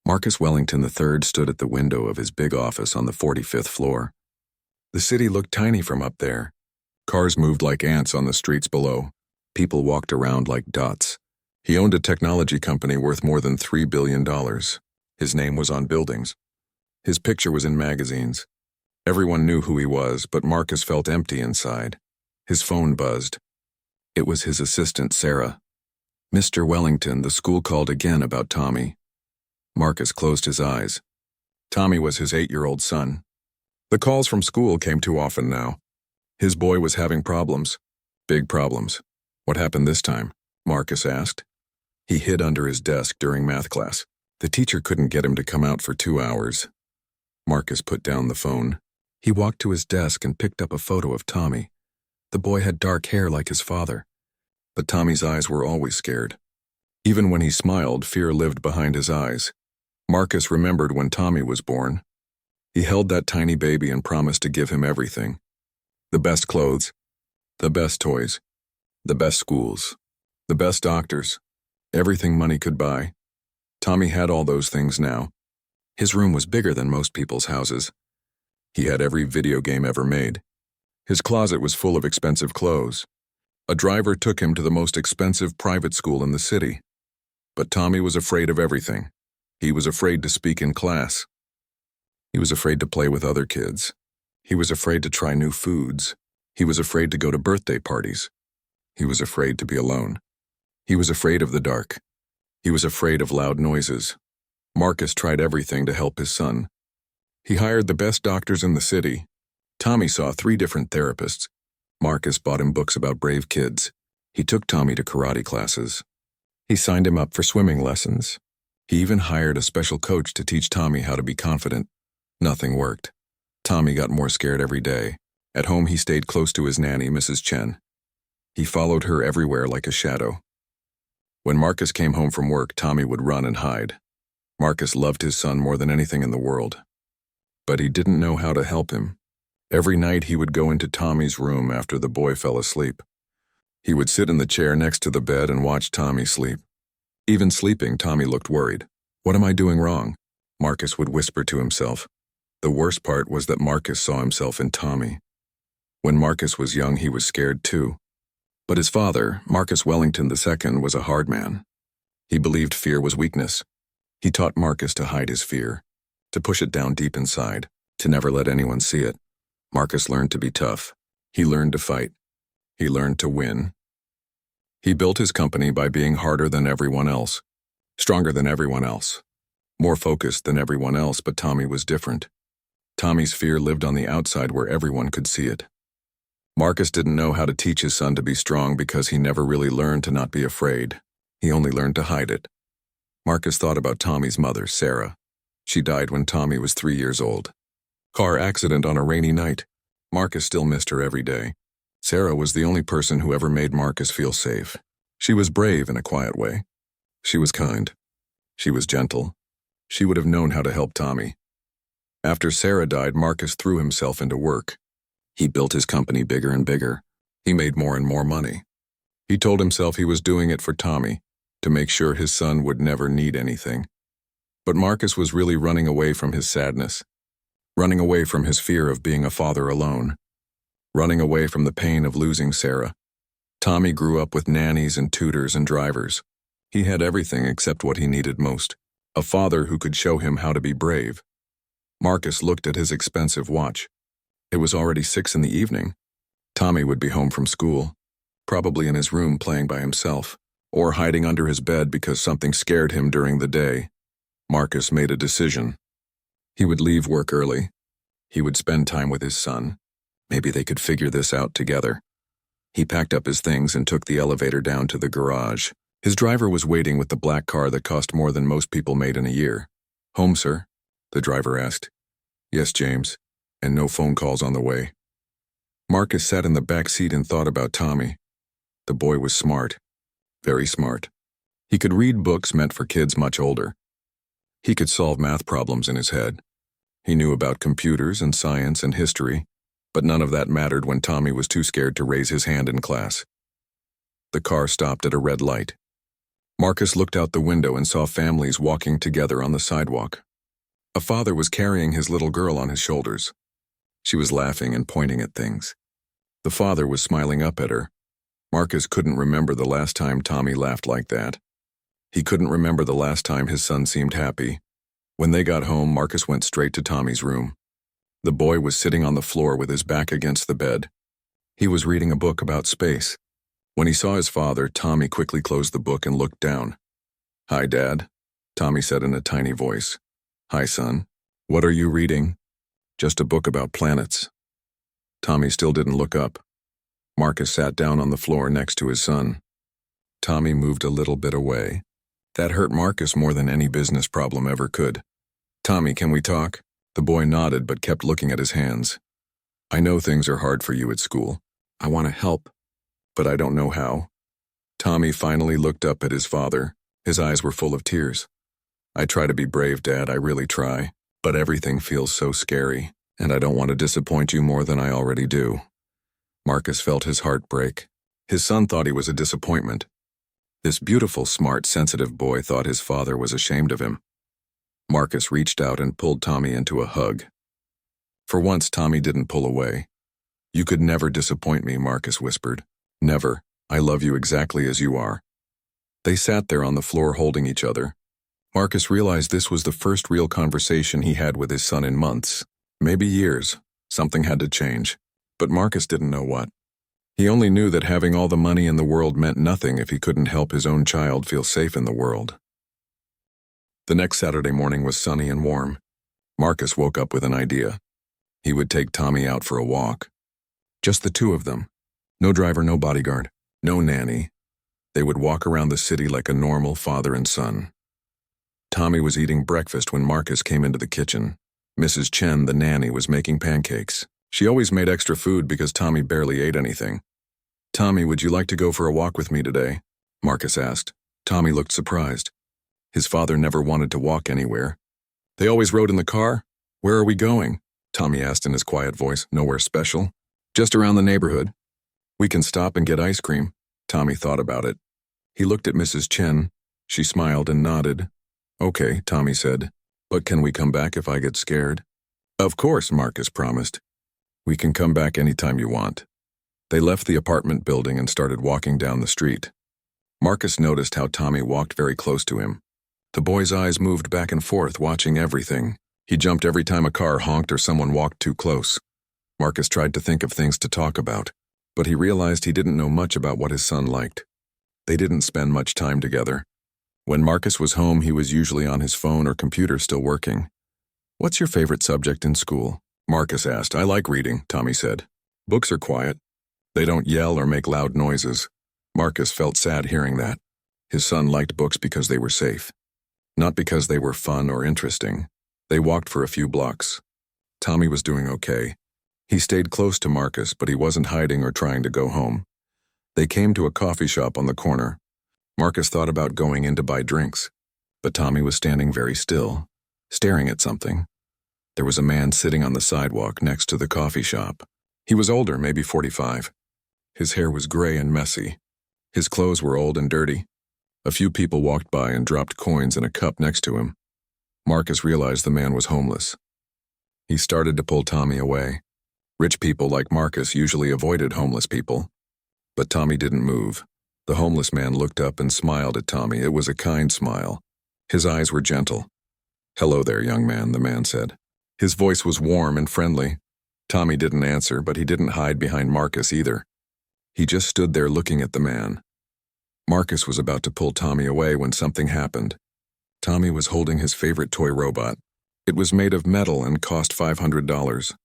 Marcus Wellington III stood at the window of his big office on the 45th floor. The city looked tiny from up there. Cars moved like ants on the streets below. People walked around like dots. He owned a technology company worth more than $3 billion. His name was on buildings. His picture was in magazines. Everyone knew who he was, but Marcus felt empty inside. His phone buzzed. It was his assistant, Sarah. "Mr. Wellington, the school called again about Tommy." Marcus closed his eyes. Tommy was his 8-year-old son. The calls from school came too often now. His boy was having problems. Big problems. "What happened this time?" Marcus asked. He hid under his desk during math class. The teacher couldn't get him to come out for 2 hours. Marcus put down the phone. He walked to his desk and picked up a photo of Tommy. The boy had dark hair like his father. But Tommy's eyes were always scared. Even when he smiled, fear lived behind his eyes. Marcus remembered when Tommy was born. He held that tiny baby and promised to give him everything. The best clothes, the best toys, the best schools, the best doctors, everything money could buy. Tommy had all those things now. His room was bigger than most people's houses. He had every video game ever made. His closet was full of expensive clothes. A driver took him to the most expensive private school in the city. But Tommy was afraid of everything. He was afraid to speak in class. He was afraid to play with other kids. He was afraid to try new foods. He was afraid to go to birthday parties. He was afraid to be alone. He was afraid of the dark. He was afraid of loud noises. Marcus tried everything to help his son. He hired the best doctors in the city. Tommy saw 3 different therapists. Marcus bought him books about brave kids. He took Tommy to karate classes. He signed him up for swimming lessons. He even hired a special coach to teach Tommy how to be confident. Nothing worked. Tommy got more scared every day. At home, he stayed close to his nanny, Mrs. Chen. He followed her everywhere like a shadow. When Marcus came home from work, Tommy would run and hide. Marcus loved his son more than anything in the world. But he didn't know how to help him. Every night he would go into Tommy's room after the boy fell asleep. He would sit in the chair next to the bed and watch Tommy sleep. Even sleeping, Tommy looked worried. "What am I doing wrong?" Marcus would whisper to himself. The worst part was that Marcus saw himself in Tommy. When Marcus was young, he was scared too. But his father, Marcus Wellington II, was a hard man. He believed fear was weakness. He taught Marcus to hide his fear, to push it down deep inside, to never let anyone see it. Marcus learned to be tough. He learned to fight. He learned to win. He built his company by being harder than everyone else, stronger than everyone else, more focused than everyone else, but Tommy was different. Tommy's fear lived on the outside where everyone could see it. Marcus didn't know how to teach his son to be strong because he never really learned to not be afraid. He only learned to hide it. Marcus thought about Tommy's mother, Sarah. She died when Tommy was 3 years old. Car accident on a rainy night. Marcus still missed her every day. Sarah was the only person who ever made Marcus feel safe. She was brave in a quiet way. She was kind. She was gentle. She would have known how to help Tommy. After Sarah died, Marcus threw himself into work. He built his company bigger and bigger. He made more and more money. He told himself he was doing it for Tommy, to make sure his son would never need anything. But Marcus was really running away from his sadness, running away from his fear of being a father alone, running away from the pain of losing Sarah. Tommy grew up with nannies and tutors and drivers. He had everything except what he needed most, a father who could show him how to be brave. Marcus looked at his expensive watch. It was already 6 in the evening. Tommy would be home from school, probably in his room playing by himself, or hiding under his bed because something scared him during the day. Marcus made a decision. He would leave work early. He would spend time with his son. Maybe they could figure this out together. He packed up his things and took the elevator down to the garage. His driver was waiting with the black car that cost more than most people made in a year. "Home, sir?" the driver asked. "Yes, James, and no phone calls on the way." Marcus sat in the back seat and thought about Tommy. The boy was smart, very smart. He could read books meant for kids much older. He could solve math problems in his head. He knew about computers and science and history, but none of that mattered when Tommy was too scared to raise his hand in class. The car stopped at a red light. Marcus looked out the window and saw families walking together on the sidewalk. A father was carrying his little girl on his shoulders. She was laughing and pointing at things. The father was smiling up at her. Marcus couldn't remember the last time Tommy laughed like that. He couldn't remember the last time his son seemed happy. When they got home, Marcus went straight to Tommy's room. The boy was sitting on the floor with his back against the bed. He was reading a book about space. When he saw his father, Tommy quickly closed the book and looked down. "Hi, Dad," Tommy said in a tiny voice. "Hi, son. What are you reading?" "Just a book about planets." Tommy still didn't look up. Marcus sat down on the floor next to his son. Tommy moved a little bit away. That hurt Marcus more than any business problem ever could. "Tommy, can we talk?" The boy nodded but kept looking at his hands. "I know things are hard for you at school. I want to help, but I don't know how." Tommy finally looked up at his father. His eyes were full of tears. "I try to be brave, Dad, I really try, but everything feels so scary, and I don't want to disappoint you more than I already do." Marcus felt his heart break. His son thought he was a disappointment. This beautiful, smart, sensitive boy thought his father was ashamed of him. Marcus reached out and pulled Tommy into a hug. For once, Tommy didn't pull away. "You could never disappoint me," Marcus whispered. "Never. I love you exactly as you are." They sat there on the floor holding each other. Marcus realized this was the first real conversation he had with his son in months, maybe years. Something had to change, but Marcus didn't know what. He only knew that having all the money in the world meant nothing if he couldn't help his own child feel safe in the world. The next Saturday morning was sunny and warm. Marcus woke up with an idea. He would take Tommy out for a walk. Just the two of them. No driver, no bodyguard, no nanny. They would walk around the city like a normal father and son. Tommy was eating breakfast when Marcus came into the kitchen. Mrs. Chen, the nanny, was making pancakes. She always made extra food because Tommy barely ate anything. "Tommy, would you like to go for a walk with me today?" Marcus asked. Tommy looked surprised. His father never wanted to walk anywhere. "They always rode in the car? Where are we going?" Tommy asked in his quiet voice. "Nowhere special. Just around the neighborhood. We can stop and get ice cream." Tommy thought about it. He looked at Mrs. Chen. She smiled and nodded. "Okay," Tommy said. "But can we come back if I get scared?" "Of course," Marcus promised. "We can come back anytime you want." They left the apartment building and started walking down the street. Marcus noticed how Tommy walked very close to him. The boy's eyes moved back and forth, watching everything. He jumped every time a car honked or someone walked too close. Marcus tried to think of things to talk about, but he realized he didn't know much about what his son liked. They didn't spend much time together. When Marcus was home, he was usually on his phone or computer still working. "What's your favorite subject in school?" Marcus asked. "I like reading," Tommy said. "Books are quiet. They don't yell or make loud noises." Marcus felt sad hearing that. His son liked books because they were safe, not because they were fun or interesting. They walked for a few blocks. Tommy was doing okay. He stayed close to Marcus, but he wasn't hiding or trying to go home. They came to a coffee shop on the corner. Marcus thought about going in to buy drinks, but Tommy was standing very still, staring at something. There was a man sitting on the sidewalk next to the coffee shop. He was older, maybe 45. His hair was gray and messy. His clothes were old and dirty. A few people walked by and dropped coins in a cup next to him. Marcus realized the man was homeless. He started to pull Tommy away. Rich people like Marcus usually avoided homeless people. But Tommy didn't move. The homeless man looked up and smiled at Tommy. It was a kind smile. His eyes were gentle. "Hello there, young man," the man said. His voice was warm and friendly. Tommy didn't answer, but he didn't hide behind Marcus either. He just stood there looking at the man. Marcus was about to pull Tommy away when something happened. Tommy was holding his favorite toy robot. It was made of metal and cost $500.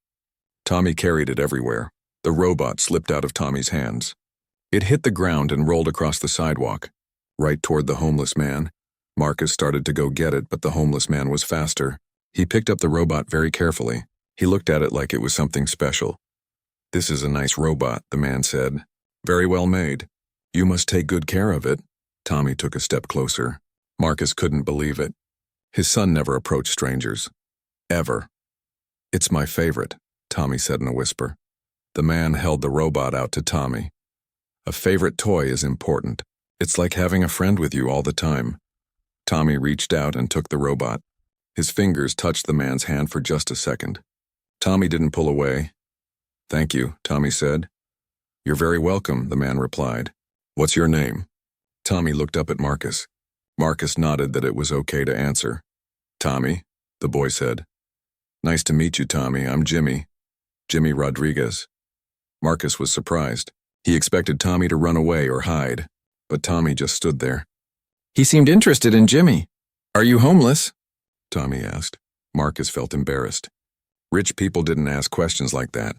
Tommy carried it everywhere. The robot slipped out of Tommy's hands. It hit the ground and rolled across the sidewalk, right toward the homeless man. Marcus started to go get it, but the homeless man was faster. He picked up the robot very carefully. He looked at it like it was something special. "This is a nice robot," the man said. "Very well made. You must take good care of it." Tommy took a step closer. Marcus couldn't believe it. His son never approached strangers. Ever. "It's my favorite," Tommy said in a whisper. The man held the robot out to Tommy. "A favorite toy is important. It's like having a friend with you all the time. Tommy reached out and took the robot. His fingers touched the man's hand for just a second. Tommy didn't pull away. "Thank you," Tommy said. "You're very welcome," the man replied. "What's your name?" Tommy looked up at Marcus. Marcus nodded that it was okay to answer. "Tommy," the boy said. "Nice to meet you, Tommy. I'm Jimmy. Jimmy Rodriguez." Marcus was surprised. He expected Tommy to run away or hide, but Tommy just stood there. He seemed interested in Jimmy. "Are you homeless?" Tommy asked. Marcus felt embarrassed. Rich people didn't ask questions like that.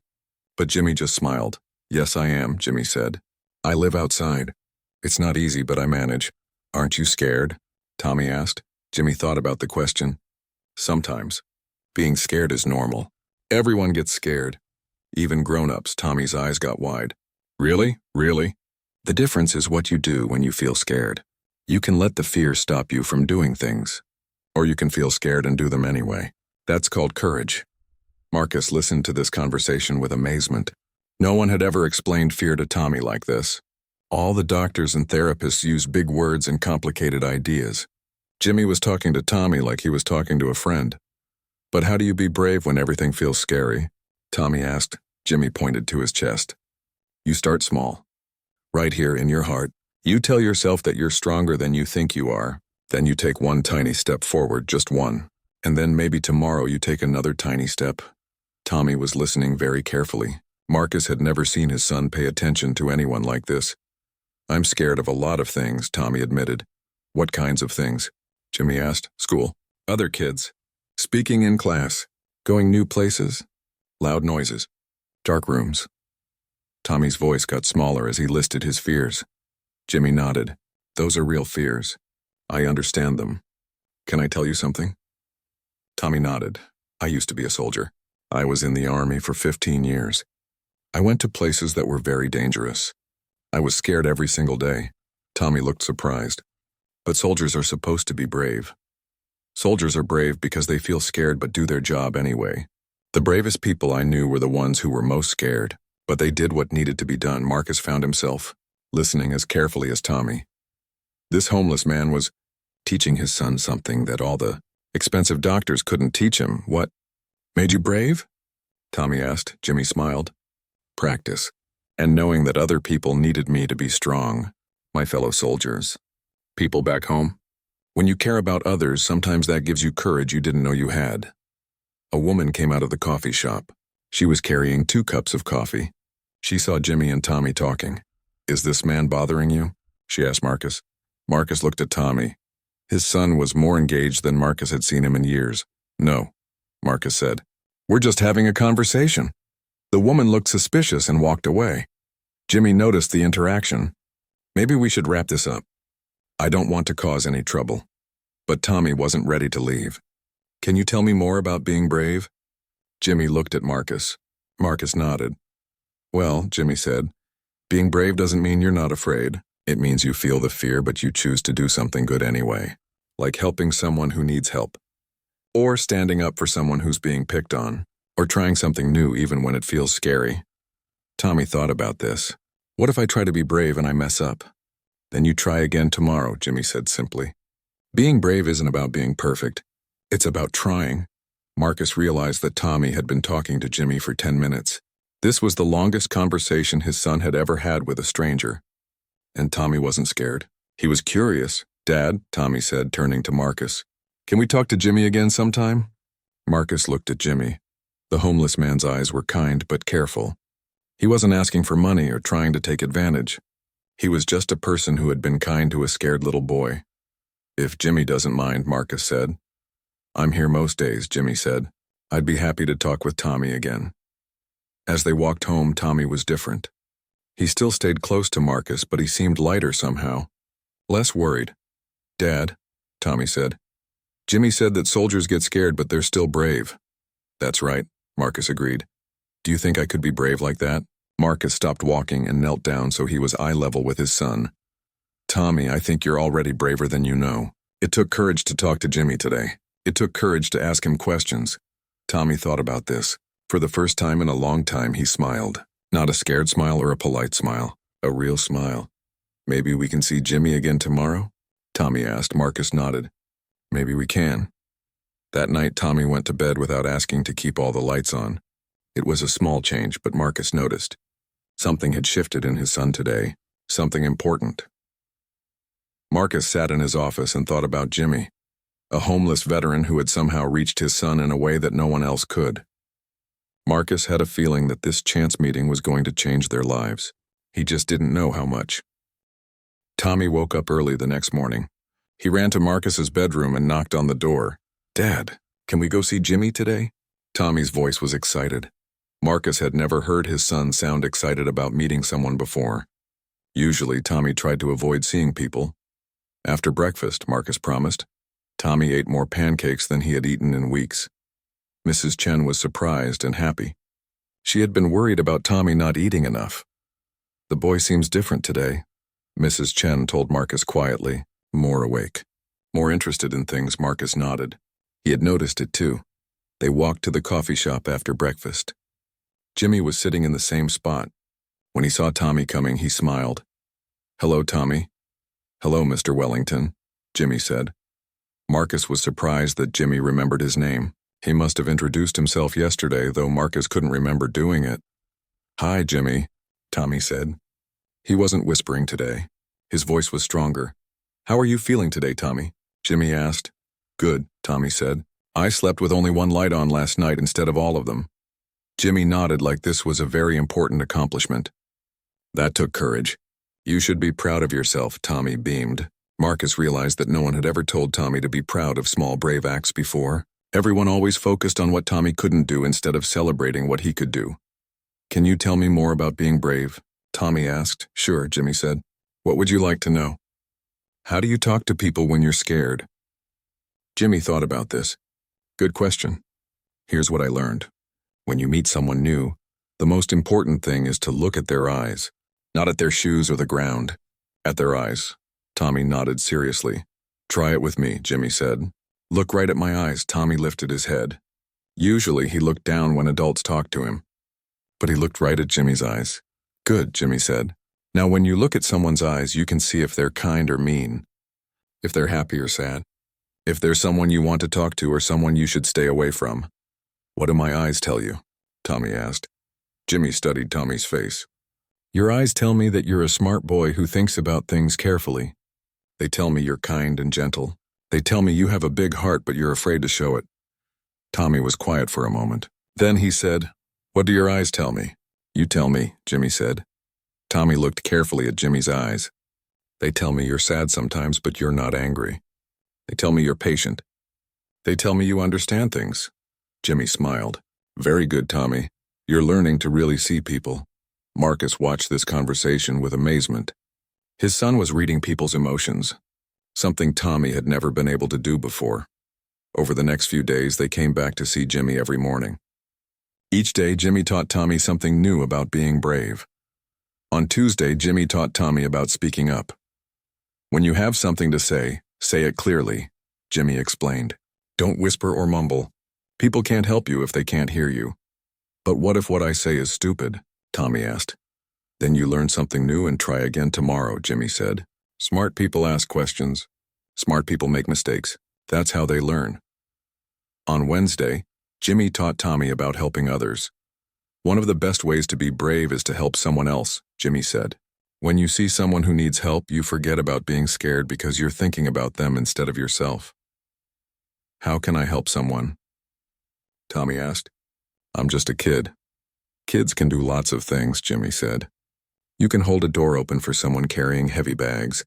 But Jimmy just smiled. "Yes, I am," Jimmy said. "I live outside. It's not easy, but I manage." "Aren't you scared?" Tommy asked. Jimmy thought about the question. "Sometimes. Being scared is normal. Everyone gets scared. Even grown-ups." Tommy's eyes got wide. "Really? Really?" "The difference is what you do when you feel scared. You can let the fear stop you from doing things. Or you can feel scared and do them anyway. That's called courage." Marcus listened to this conversation with amazement. No one had ever explained fear to Tommy like this. All the doctors and therapists use big words and complicated ideas. Jimmy was talking to Tommy like he was talking to a friend. "But how do you be brave when everything feels scary?" Tommy asked. Jimmy pointed to his chest. "You start small. Right here in your heart. You tell yourself that you're stronger than you think you are. Then you take one tiny step forward, just one. And then maybe tomorrow you take another tiny step." Tommy was listening very carefully. Marcus had never seen his son pay attention to anyone like this. "I'm scared of a lot of things," Tommy admitted. "What kinds of things?" Jimmy asked. "School. Other kids. Speaking in class. Going new places. Loud noises. Dark rooms." Tommy's voice got smaller as he listed his fears. Jimmy nodded. "Those are real fears. I understand them. Can I tell you something?" Tommy nodded. "I used to be a soldier. I was in the army for 15 years. I went to places that were very dangerous. I was scared every single day." Tommy looked surprised. "But soldiers are supposed to be brave. Soldiers are brave because they feel scared but do their job anyway. The bravest people I knew were the ones who were most scared, but they did what needed to be done." Marcus found himself listening as carefully as Tommy. This homeless man was teaching his son something that all the expensive doctors couldn't teach him. "What made you brave?" Tommy asked. Jimmy smiled. "Practice, and knowing that other people needed me to be strong. My fellow soldiers. People back home. When you care about others, sometimes that gives you courage you didn't know you had." A woman came out of the coffee shop. She was carrying 2 cups of coffee. She saw Jimmy and Tommy talking. "Is this man bothering you?" she asked Marcus. Marcus looked at Tommy. His son was more engaged than Marcus had seen him in years. "No," Marcus said. "We're just having a conversation." The woman looked suspicious and walked away. Jimmy noticed the interaction. "Maybe we should wrap this up. I don't want to cause any trouble." But Tommy wasn't ready to leave. "Can you tell me more about being brave?" Jimmy looked at Marcus. Marcus nodded. "Well," Jimmy said, "being brave doesn't mean you're not afraid. It means you feel the fear but you choose to do something good anyway. Like helping someone who needs help. Or standing up for someone who's being picked on. Or trying something new even when it feels scary." Tommy thought about this. "What if I try to be brave and I mess up?" "Then you try again tomorrow," Jimmy said simply. Being brave isn't about being perfect. It's about trying. Marcus realized that Tommy had been talking to Jimmy for 10 minutes. This was the longest conversation his son had ever had with a stranger. And Tommy wasn't scared. He was curious. "Dad," Tommy said, turning to Marcus, "can we talk to Jimmy again sometime?" Marcus looked at Jimmy. The homeless man's eyes were kind but careful. He wasn't asking for money or trying to take advantage. He was just a person who had been kind to a scared little boy. "If Jimmy doesn't mind," Marcus said. "I'm here most days," Jimmy said. "I'd be happy to talk with Tommy again." As they walked home, Tommy was different. He still stayed close to Marcus, but he seemed lighter somehow. Less worried. "Dad," Tommy said. "Jimmy said that soldiers get scared, but they're still brave." "That's right," Marcus agreed. "Do you think I could be brave like that?" Marcus stopped walking and knelt down so he was eye level with his son. "Tommy, I think you're already braver than you know. It took courage to talk to Jimmy today. It took courage to ask him questions." Tommy thought about this. For the first time in a long time, he smiled. Not a scared smile or a polite smile. A real smile. Maybe we can see Jimmy again tomorrow? Tommy asked. Marcus nodded. Maybe we can. That night, Tommy went to bed without asking to keep all the lights on. It was a small change, but Marcus noticed. Something had shifted in his son today. Something important. Marcus sat in his office and thought about Jimmy, a homeless veteran who had somehow reached his son in a way that no one else could. Marcus had a feeling that this chance meeting was going to change their lives. He just didn't know how much. Tommy woke up early the next morning. He ran to Marcus's bedroom and knocked on the door. "Dad, can we go see Jimmy today?" Tommy's voice was excited. Marcus had never heard his son sound excited about meeting someone before. Usually, Tommy tried to avoid seeing people. After breakfast, Marcus promised. Tommy ate more pancakes than he had eaten in weeks. Mrs. Chen was surprised and happy. She had been worried about Tommy not eating enough. "The boy seems different today," Mrs. Chen told Marcus quietly, more awake. More interested in things, Marcus nodded. He had noticed it too. They walked to the coffee shop after breakfast. Jimmy was sitting in the same spot. When he saw Tommy coming, he smiled. "Hello, Tommy." "Hello, Mr. Wellington," Jimmy said. Marcus was surprised that Jimmy remembered his name. He must have introduced himself yesterday, though Marcus couldn't remember doing it. "Hi, Jimmy," Tommy said. He wasn't whispering today. His voice was stronger. "How are you feeling today, Tommy?" Jimmy asked. "Good," Tommy said. "I slept with only one light on last night instead of all of them." Jimmy nodded like this was a very important accomplishment. "That took courage. You should be proud of yourself," Tommy beamed. Marcus realized that no one had ever told Tommy to be proud of small brave acts before. Everyone always focused on what Tommy couldn't do instead of celebrating what he could do. "Can you tell me more about being brave?" Tommy asked. "Sure," Jimmy said. "What would you like to know?" "How do you talk to people when you're scared?" Jimmy thought about this. "Good question. Here's what I learned. When you meet someone new, the most important thing is to look at their eyes, not at their shoes or the ground. At their eyes." Tommy nodded seriously. "Try it with me," Jimmy said. "Look right at my eyes." Tommy lifted his head. Usually he looked down when adults talked to him. But he looked right at Jimmy's eyes. "Good," Jimmy said. "Now when you look at someone's eyes, you can see if they're kind or mean, if they're happy or sad, if they're someone you want to talk to or someone you should stay away from." "What do my eyes tell you?" Tommy asked. Jimmy studied Tommy's face. "Your eyes tell me that you're a smart boy who thinks about things carefully. They tell me you're kind and gentle. They tell me you have a big heart, but you're afraid to show it." Tommy was quiet for a moment. Then he said, "What do your eyes tell me?" "You tell me," Jimmy said. Tommy looked carefully at Jimmy's eyes. "They tell me you're sad sometimes, but you're not angry. They tell me you're patient. They tell me you understand things." Jimmy smiled. "Very good, Tommy. You're learning to really see people." Marcus watched this conversation with amazement. His son was reading people's emotions, something Tommy had never been able to do before. Over the next few days, they came back to see Jimmy every morning. Each day, Jimmy taught Tommy something new about being brave. On Tuesday, Jimmy taught Tommy about speaking up. "When you have something to say it clearly," Jimmy explained. "Don't whisper or mumble. People can't help you if they can't hear you." "But what if what I say is stupid?" Tommy asked. "Then you learn something new and try again tomorrow," Jimmy said. "Smart people ask questions. Smart people make mistakes. That's how they learn." On Wednesday, Jimmy taught Tommy about helping others. "One of the best ways to be brave is to help someone else," Jimmy said. "When you see someone who needs help, you forget about being scared because you're thinking about them instead of yourself." "How can I help someone?" Tommy asked. "I'm just a kid." "Kids can do lots of things," Jimmy said. "You can hold a door open for someone carrying heavy bags.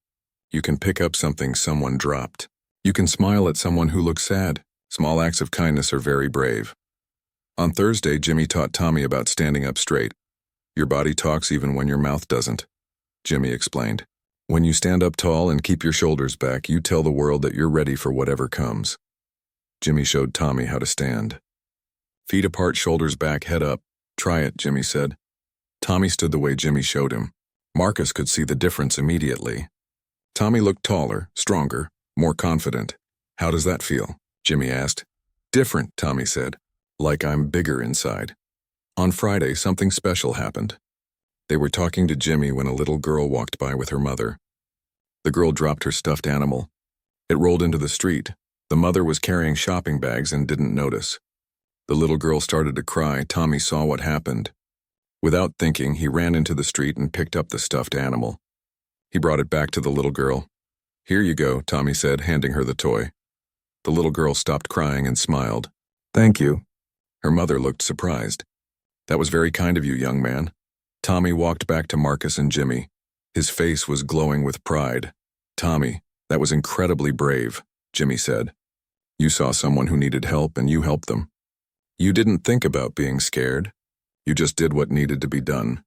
You can pick up something someone dropped. You can smile at someone who looks sad. Small acts of kindness are very brave." On Thursday, Jimmy taught Tommy about standing up straight. "Your body talks even when your mouth doesn't," Jimmy explained. "When you stand up tall and keep your shoulders back, you tell the world that you're ready for whatever comes." Jimmy showed Tommy how to stand. "Feet apart, shoulders back, head up. Try it," Jimmy said. Tommy stood the way Jimmy showed him. Marcus could see the difference immediately. Tommy looked taller, stronger, more confident. "How does that feel?" Jimmy asked. "Different," Tommy said. "Like I'm bigger inside." On Friday, something special happened. They were talking to Jimmy when a little girl walked by with her mother. The girl dropped her stuffed animal. It rolled into the street. The mother was carrying shopping bags and didn't notice. The little girl started to cry. Tommy saw what happened. Without thinking, he ran into the street and picked up the stuffed animal. He brought it back to the little girl. "Here you go," Tommy said, handing her the toy. The little girl stopped crying and smiled. "Thank you." Her mother looked surprised. "That was very kind of you, young man." Tommy walked back to Marcus and Jimmy. His face was glowing with pride. "Tommy, that was incredibly brave," Jimmy said. "You saw someone who needed help and you helped them. You didn't think about being scared. You just did what needed to be done."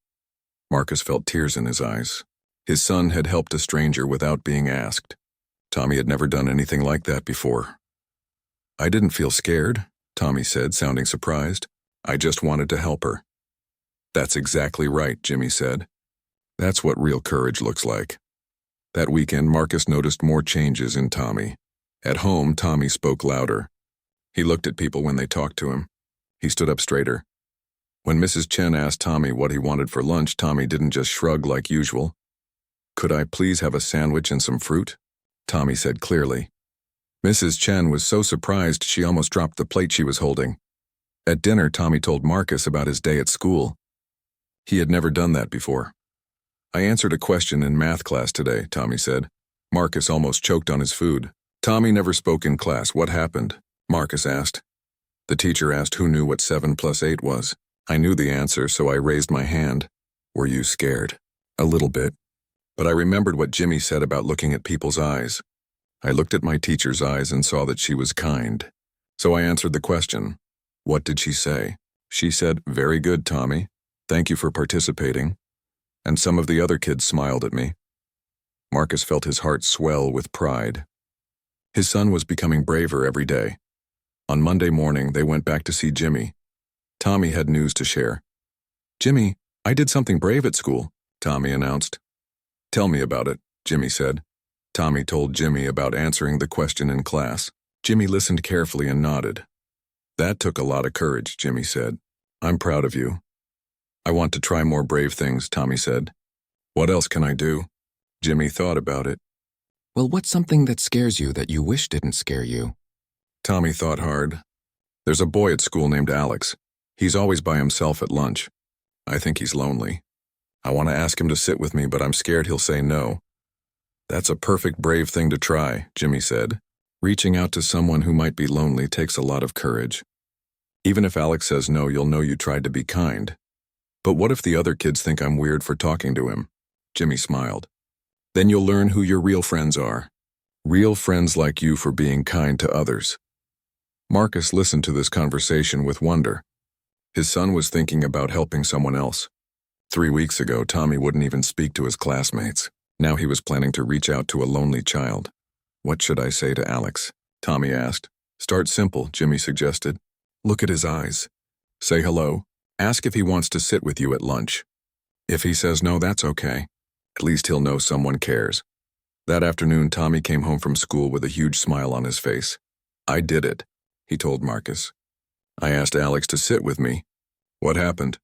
Marcus felt tears in his eyes. His son had helped a stranger without being asked. Tommy had never done anything like that before. "I didn't feel scared," Tommy said, sounding surprised. "I just wanted to help her." "That's exactly right," Jimmy said. "That's what real courage looks like." That weekend, Marcus noticed more changes in Tommy. At home, Tommy spoke louder. He looked at people when they talked to him. He stood up straighter. When Mrs. Chen asked Tommy what he wanted for lunch, Tommy didn't just shrug like usual. "Could I please have a sandwich and some fruit?" Tommy said clearly. Mrs. Chen was so surprised she almost dropped the plate she was holding. At dinner, Tommy told Marcus about his day at school. He had never done that before. "I answered a question in math class today," Tommy said. Marcus almost choked on his food. "Tommy never spoke in class. What happened?" Marcus asked. "The teacher asked who knew what 7 plus 8 was. I knew the answer, so I raised my hand." "Were you scared?" "A little bit. But I remembered what Jimmy said about looking at people's eyes. I looked at my teacher's eyes and saw that she was kind. So I answered the question." "What did she say?" "She said, 'Very good, Tommy. Thank you for participating.' And some of the other kids smiled at me." Marcus felt his heart swell with pride. His son was becoming braver every day. On Monday morning, they went back to see Jimmy. Tommy had news to share. "Jimmy, I did something brave at school," Tommy announced. "Tell me about it," Jimmy said. Tommy told Jimmy about answering the question in class. Jimmy listened carefully and nodded. "That took a lot of courage," Jimmy said. "I'm proud of you." "I want to try more brave things," Tommy said. "What else can I do?" Jimmy thought about it. Well, what's something that scares you that you wish didn't scare you? Tommy thought hard. "There's a boy at school named Alex. He's always by himself at lunch. I think he's lonely. I want to ask him to sit with me, but I'm scared he'll say no." "That's a perfect brave thing to try," Jimmy said. "Reaching out to someone who might be lonely takes a lot of courage. Even if Alex says no, you'll know you tried to be kind. But what if the other kids think I'm weird for talking to him?" Jimmy smiled. "Then you'll learn who your real friends are. Real friends like you for being kind to others." Marcus listened to this conversation with wonder. His son was thinking about helping someone else. 3 weeks ago, Tommy wouldn't even speak to his classmates. Now he was planning to reach out to a lonely child. "What should I say to Alex?" Tommy asked. "Start simple," Jimmy suggested. "Look at his eyes. Say hello. Ask if he wants to sit with you at lunch. If he says no, that's okay. At least he'll know someone cares." That afternoon, Tommy came home from school with a huge smile on his face. "I did it," he told Marcus. "I asked Alex to sit with me." "What happened?"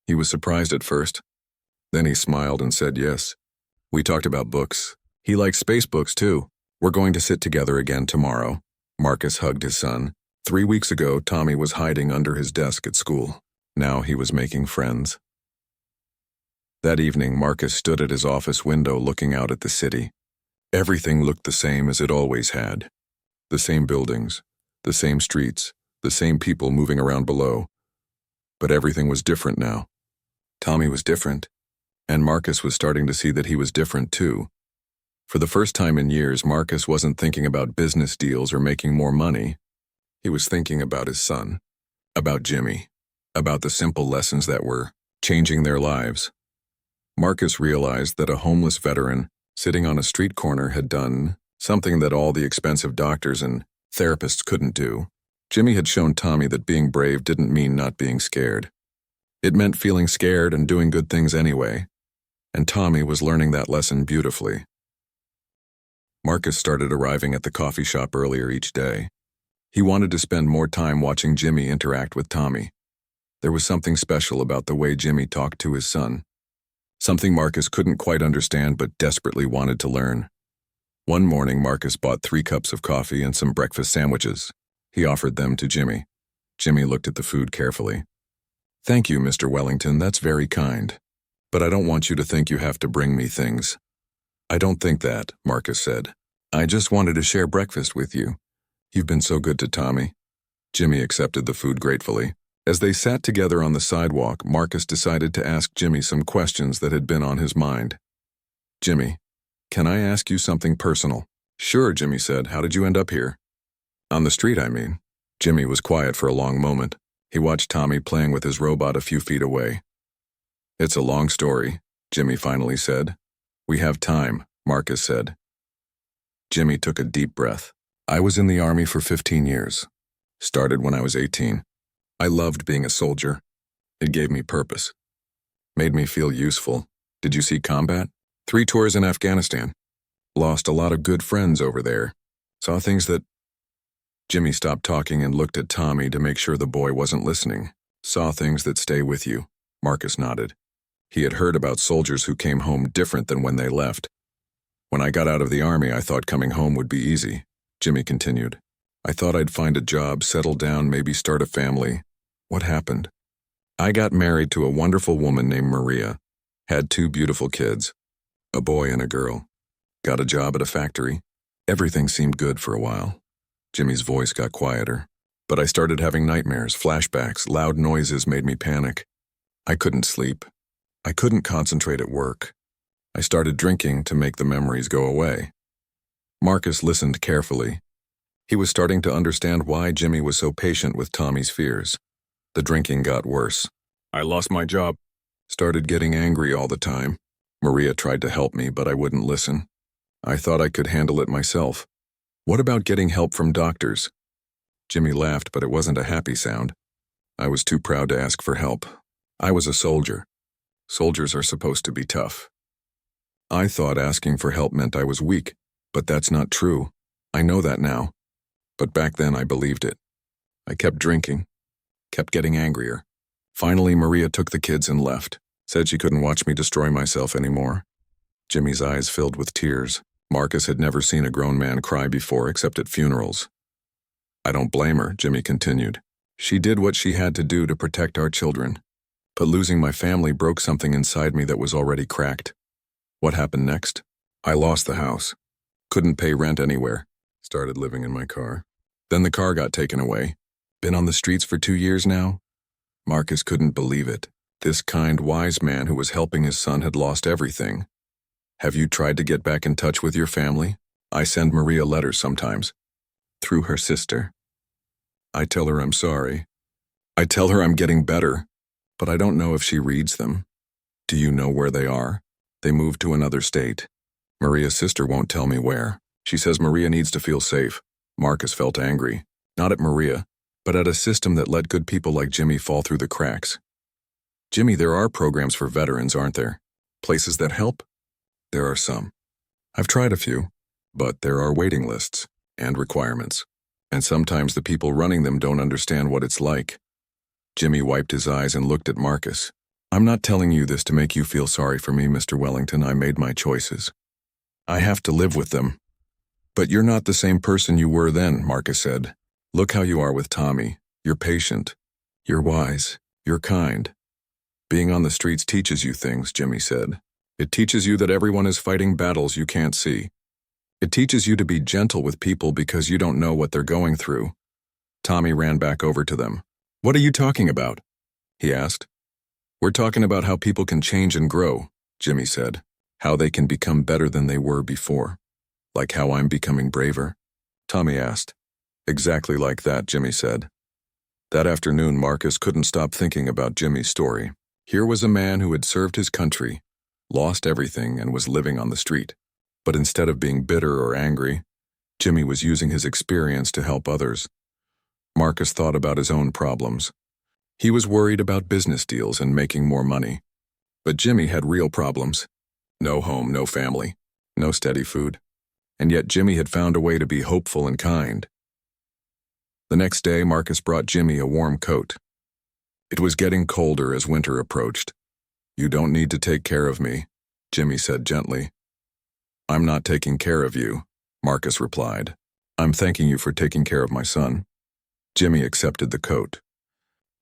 He was surprised at first. Then he smiled and said yes. "We talked about books. He likes space books too. We're going to sit together again tomorrow." Marcus hugged his son. 3 weeks ago, Tommy was hiding under his desk at school. Now he was making friends. That evening, Marcus stood at his office window looking out at the city. Everything looked the same as it always had. The same buildings, the same streets, the same people moving around below. But everything was different now. Tommy was different, and Marcus was starting to see that he was different too. For the first time in years, Marcus wasn't thinking about business deals or making more money. He was thinking about his son, about Jimmy, about the simple lessons that were changing their lives. Marcus realized that a homeless veteran sitting on a street corner had done something that all the expensive doctors and therapists couldn't do. Jimmy had shown Tommy that being brave didn't mean not being scared. It meant feeling scared and doing good things anyway. And Tommy was learning that lesson beautifully. Marcus started arriving at the coffee shop earlier each day. He wanted to spend more time watching Jimmy interact with Tommy. There was something special about the way Jimmy talked to his son. Something Marcus couldn't quite understand but desperately wanted to learn. One morning, Marcus bought 3 cups of coffee and some breakfast sandwiches. He offered them to Jimmy. Jimmy looked at the food carefully. "Thank you, Mr. Wellington, that's very kind. But I don't want you to think you have to bring me things." "I don't think that," Marcus said. "I just wanted to share breakfast with you. You've been so good to Tommy." Jimmy accepted the food gratefully. As they sat together on the sidewalk, Marcus decided to ask Jimmy some questions that had been on his mind. "Jimmy, can I ask you something personal?" "Sure," Jimmy said. "How did you end up here?" "On the street, I mean." Jimmy was quiet for a long moment. He watched Tommy playing with his robot a few feet away. "It's a long story," Jimmy finally said. "We have time," Marcus said. Jimmy took a deep breath. "I was in the army for 15 years. Started when I was 18. I loved being a soldier. It gave me purpose. Made me feel useful. Did you see combat? 3 tours in Afghanistan. Lost a lot of good friends over there. Saw things that—" Jimmy stopped talking and looked at Tommy to make sure the boy wasn't listening. "Saw things that stay with you," Marcus nodded. He had heard about soldiers who came home different than when they left. "When I got out of the army, I thought coming home would be easy," Jimmy continued. "I thought I'd find a job, settle down, maybe start a family. What happened? I got married to a wonderful woman named Maria. Had 2 beautiful kids, a boy and a girl. Got a job at a factory. Everything seemed good for a while." Jimmy's voice got quieter. "But I started having nightmares, flashbacks, loud noises made me panic. I couldn't sleep. I couldn't concentrate at work. I started drinking to make the memories go away." Marcus listened carefully. He was starting to understand why Jimmy was so patient with Tommy's fears. The drinking got worse. "I lost my job. Started getting angry all the time. Maria tried to help me, but I wouldn't listen. I thought I could handle it myself. What about getting help from doctors?" Jimmy laughed, but it wasn't a happy sound. "I was too proud to ask for help. I was a soldier. Soldiers are supposed to be tough. I thought asking for help meant I was weak, but that's not true. I know that now. But back then I believed it. I kept drinking, kept getting angrier. Finally, Maria took the kids and left. Said she couldn't watch me destroy myself anymore." Jimmy's eyes filled with tears. Marcus had never seen a grown man cry before except at funerals. "I don't blame her," Jimmy continued. "She did what she had to do to protect our children. But losing my family broke something inside me that was already cracked." "What happened next?" "I lost the house. Couldn't pay rent anywhere. Started living in my car. Then the car got taken away. Been on the streets for 2 years now." Marcus couldn't believe it. This kind, wise man who was helping his son had lost everything. "Have you tried to get back in touch with your family?" "I send Maria letters sometimes. Through her sister. I tell her I'm sorry. I tell her I'm getting better, but I don't know if she reads them." "Do you know where they are?" "They moved to another state. Maria's sister won't tell me where. She says Maria needs to feel safe." Marcus felt angry. Not at Maria, but at a system that let good people like Jimmy fall through the cracks. "Jimmy, there are programs for veterans, aren't there? Places that help?" "There are some. I've tried a few, but there are waiting lists and requirements. And sometimes the people running them don't understand what it's like." Jimmy wiped his eyes and looked at Marcus. "I'm not telling you this to make you feel sorry for me, Mr. Wellington. I made my choices. I have to live with them." "But you're not the same person you were then," Marcus said. "Look how you are with Tommy. You're patient. You're wise. You're kind. Being on the streets teaches you things," Jimmy said. "It teaches you that everyone is fighting battles you can't see. It teaches you to be gentle with people because you don't know what they're going through." Tommy ran back over to them. "What are you talking about?" he asked. "We're talking about how people can change and grow," Jimmy said. "How they can become better than they were before." "Like how I'm becoming braver?" Tommy asked. "Exactly like that," Jimmy said. That afternoon, Marcus couldn't stop thinking about Jimmy's story. Here was a man who had served his country, lost everything, and was living on the street. But instead of being bitter or angry, Jimmy was using his experience to help others. Marcus thought about his own problems. He was worried about business deals and making more money. But Jimmy had real problems. No home, no family, no steady food. And yet Jimmy had found a way to be hopeful and kind. The next day, Marcus brought Jimmy a warm coat. It was getting colder as winter approached. "You don't need to take care of me," Jimmy said gently. "I'm not taking care of you," Marcus replied. I'm thanking you for taking care of my son. Jimmy accepted the coat.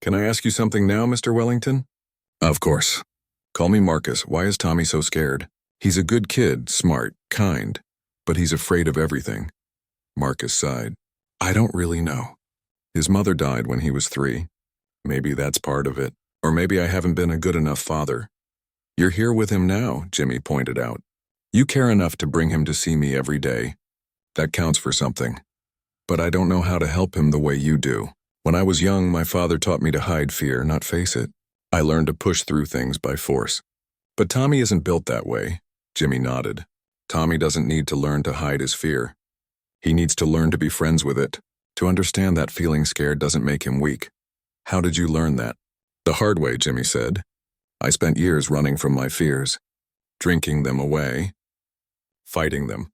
Can I ask you something now, Mr. Wellington? Of course. Call me Marcus. Why is Tommy so scared? He's a good kid, smart, kind, but he's afraid of everything. Marcus sighed. I don't really know. His mother died when he was 3. Maybe that's part of it. Or maybe I haven't been a good enough father. You're here with him now, Jimmy pointed out. You care enough to bring him to see me every day. That counts for something. But I don't know how to help him the way you do. When I was young, my father taught me to hide fear, not face it. I learned to push through things by force. But Tommy isn't built that way. Jimmy nodded. Tommy doesn't need to learn to hide his fear. He needs to learn to be friends with it, to understand that feeling scared doesn't make him weak. How did you learn that? The hard way, Jimmy said. I spent years running from my fears, drinking them away, fighting them.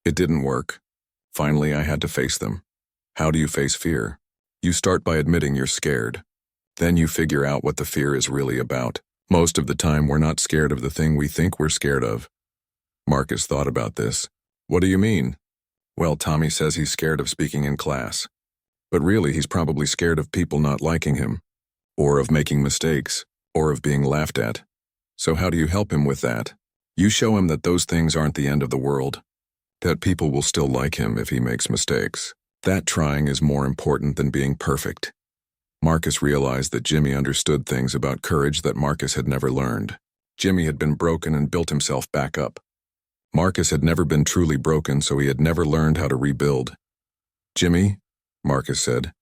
It didn't work. Finally, I had to face them. How do you face fear? You start by admitting you're scared. Then you figure out what the fear is really about. Most of the time, we're not scared of the thing we think we're scared of. Marcus thought about this. What do you mean? Well, Tommy says he's scared of speaking in class. But really, he's probably scared of people not liking him, or of making mistakes, or of being laughed at. So how do you help him with that? You show him that those things aren't the end of the world, that people will still like him if he makes mistakes. That trying is more important than being perfect. Marcus realized that Jimmy understood things about courage that Marcus had never learned. Jimmy had been broken and built himself back up. Marcus had never been truly broken, so he had never learned how to rebuild. Jimmy, Marcus said,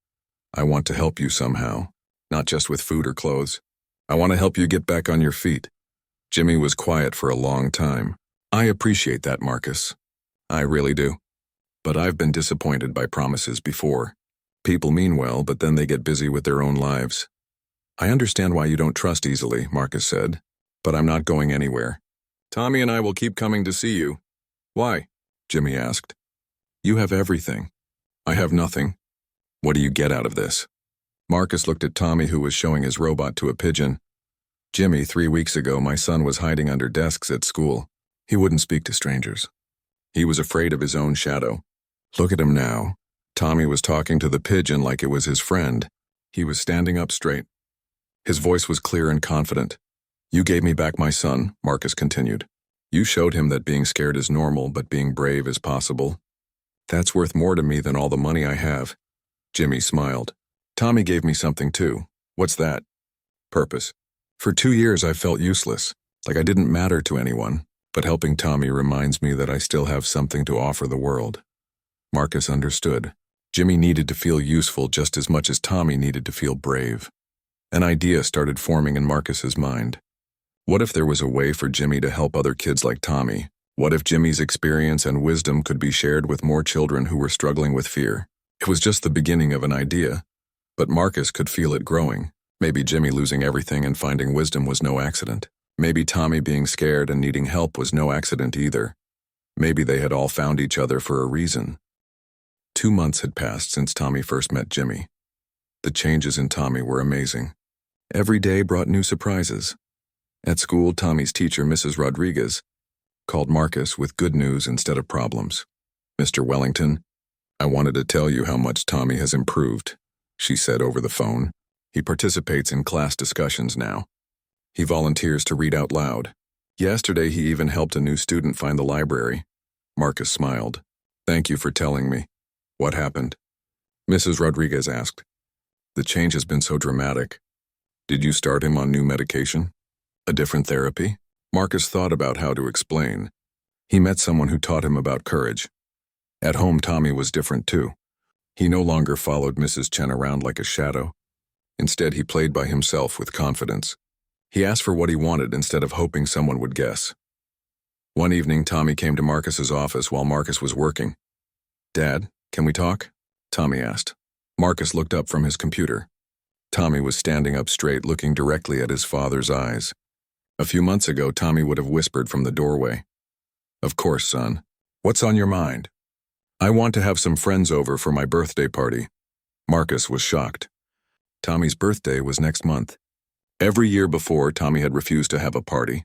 I want to help you somehow, not just with food or clothes. I want to help you get back on your feet. Jimmy was quiet for a long time. I appreciate that, Marcus. I really do. But I've been disappointed by promises before. People mean well, but then they get busy with their own lives. I understand why you don't trust easily, Marcus said, but I'm not going anywhere. Tommy and I will keep coming to see you. Why? Jimmy asked. You have everything. I have nothing. What do you get out of this? Marcus looked at Tommy, who was showing his robot to a pigeon. Jimmy, 3 weeks ago, my son was hiding under desks at school. He wouldn't speak to strangers. He was afraid of his own shadow. Look at him now. Tommy was talking to the pigeon like it was his friend. He was standing up straight. His voice was clear and confident. You gave me back my son, Marcus continued. You showed him that being scared is normal, but being brave is possible. That's worth more to me than all the money I have. Jimmy smiled. Tommy gave me something too. What's that? Purpose. For 2 years I felt useless, like I didn't matter to anyone, but helping Tommy reminds me that I still have something to offer the world. Marcus understood. Jimmy needed to feel useful just as much as Tommy needed to feel brave. An idea started forming in Marcus's mind. What if there was a way for Jimmy to help other kids like Tommy? What if Jimmy's experience and wisdom could be shared with more children who were struggling with fear? It was just the beginning of an idea, but Marcus could feel it growing. Maybe Jimmy losing everything and finding wisdom was no accident. Maybe Tommy being scared and needing help was no accident either. Maybe they had all found each other for a reason. 2 months had passed since Tommy first met Jimmy. The changes in Tommy were amazing. Every day brought new surprises. At school, Tommy's teacher, Mrs. Rodriguez, called Marcus with good news instead of problems. Mr. Wellington, I wanted to tell you how much Tommy has improved, she said over the phone. He participates in class discussions now. He volunteers to read out loud. Yesterday, he even helped a new student find the library. Marcus smiled. Thank you for telling me. What happened? Mrs. Rodriguez asked. The change has been so dramatic. Did you start him on new medication? A different therapy? Marcus thought about how to explain. He met someone who taught him about courage. At home, Tommy was different too. He no longer followed Mrs. Chen around like a shadow. Instead, he played by himself with confidence. He asked for what he wanted instead of hoping someone would guess. One evening, Tommy came to Marcus's office while Marcus was working. Dad, can we talk? Tommy asked. Marcus looked up from his computer. Tommy was standing up straight, looking directly at his father's eyes. A few months ago, Tommy would have whispered from the doorway. Of course, son. What's on your mind? I want to have some friends over for my birthday party. Marcus was shocked. Tommy's birthday was next month. Every year before, Tommy had refused to have a party.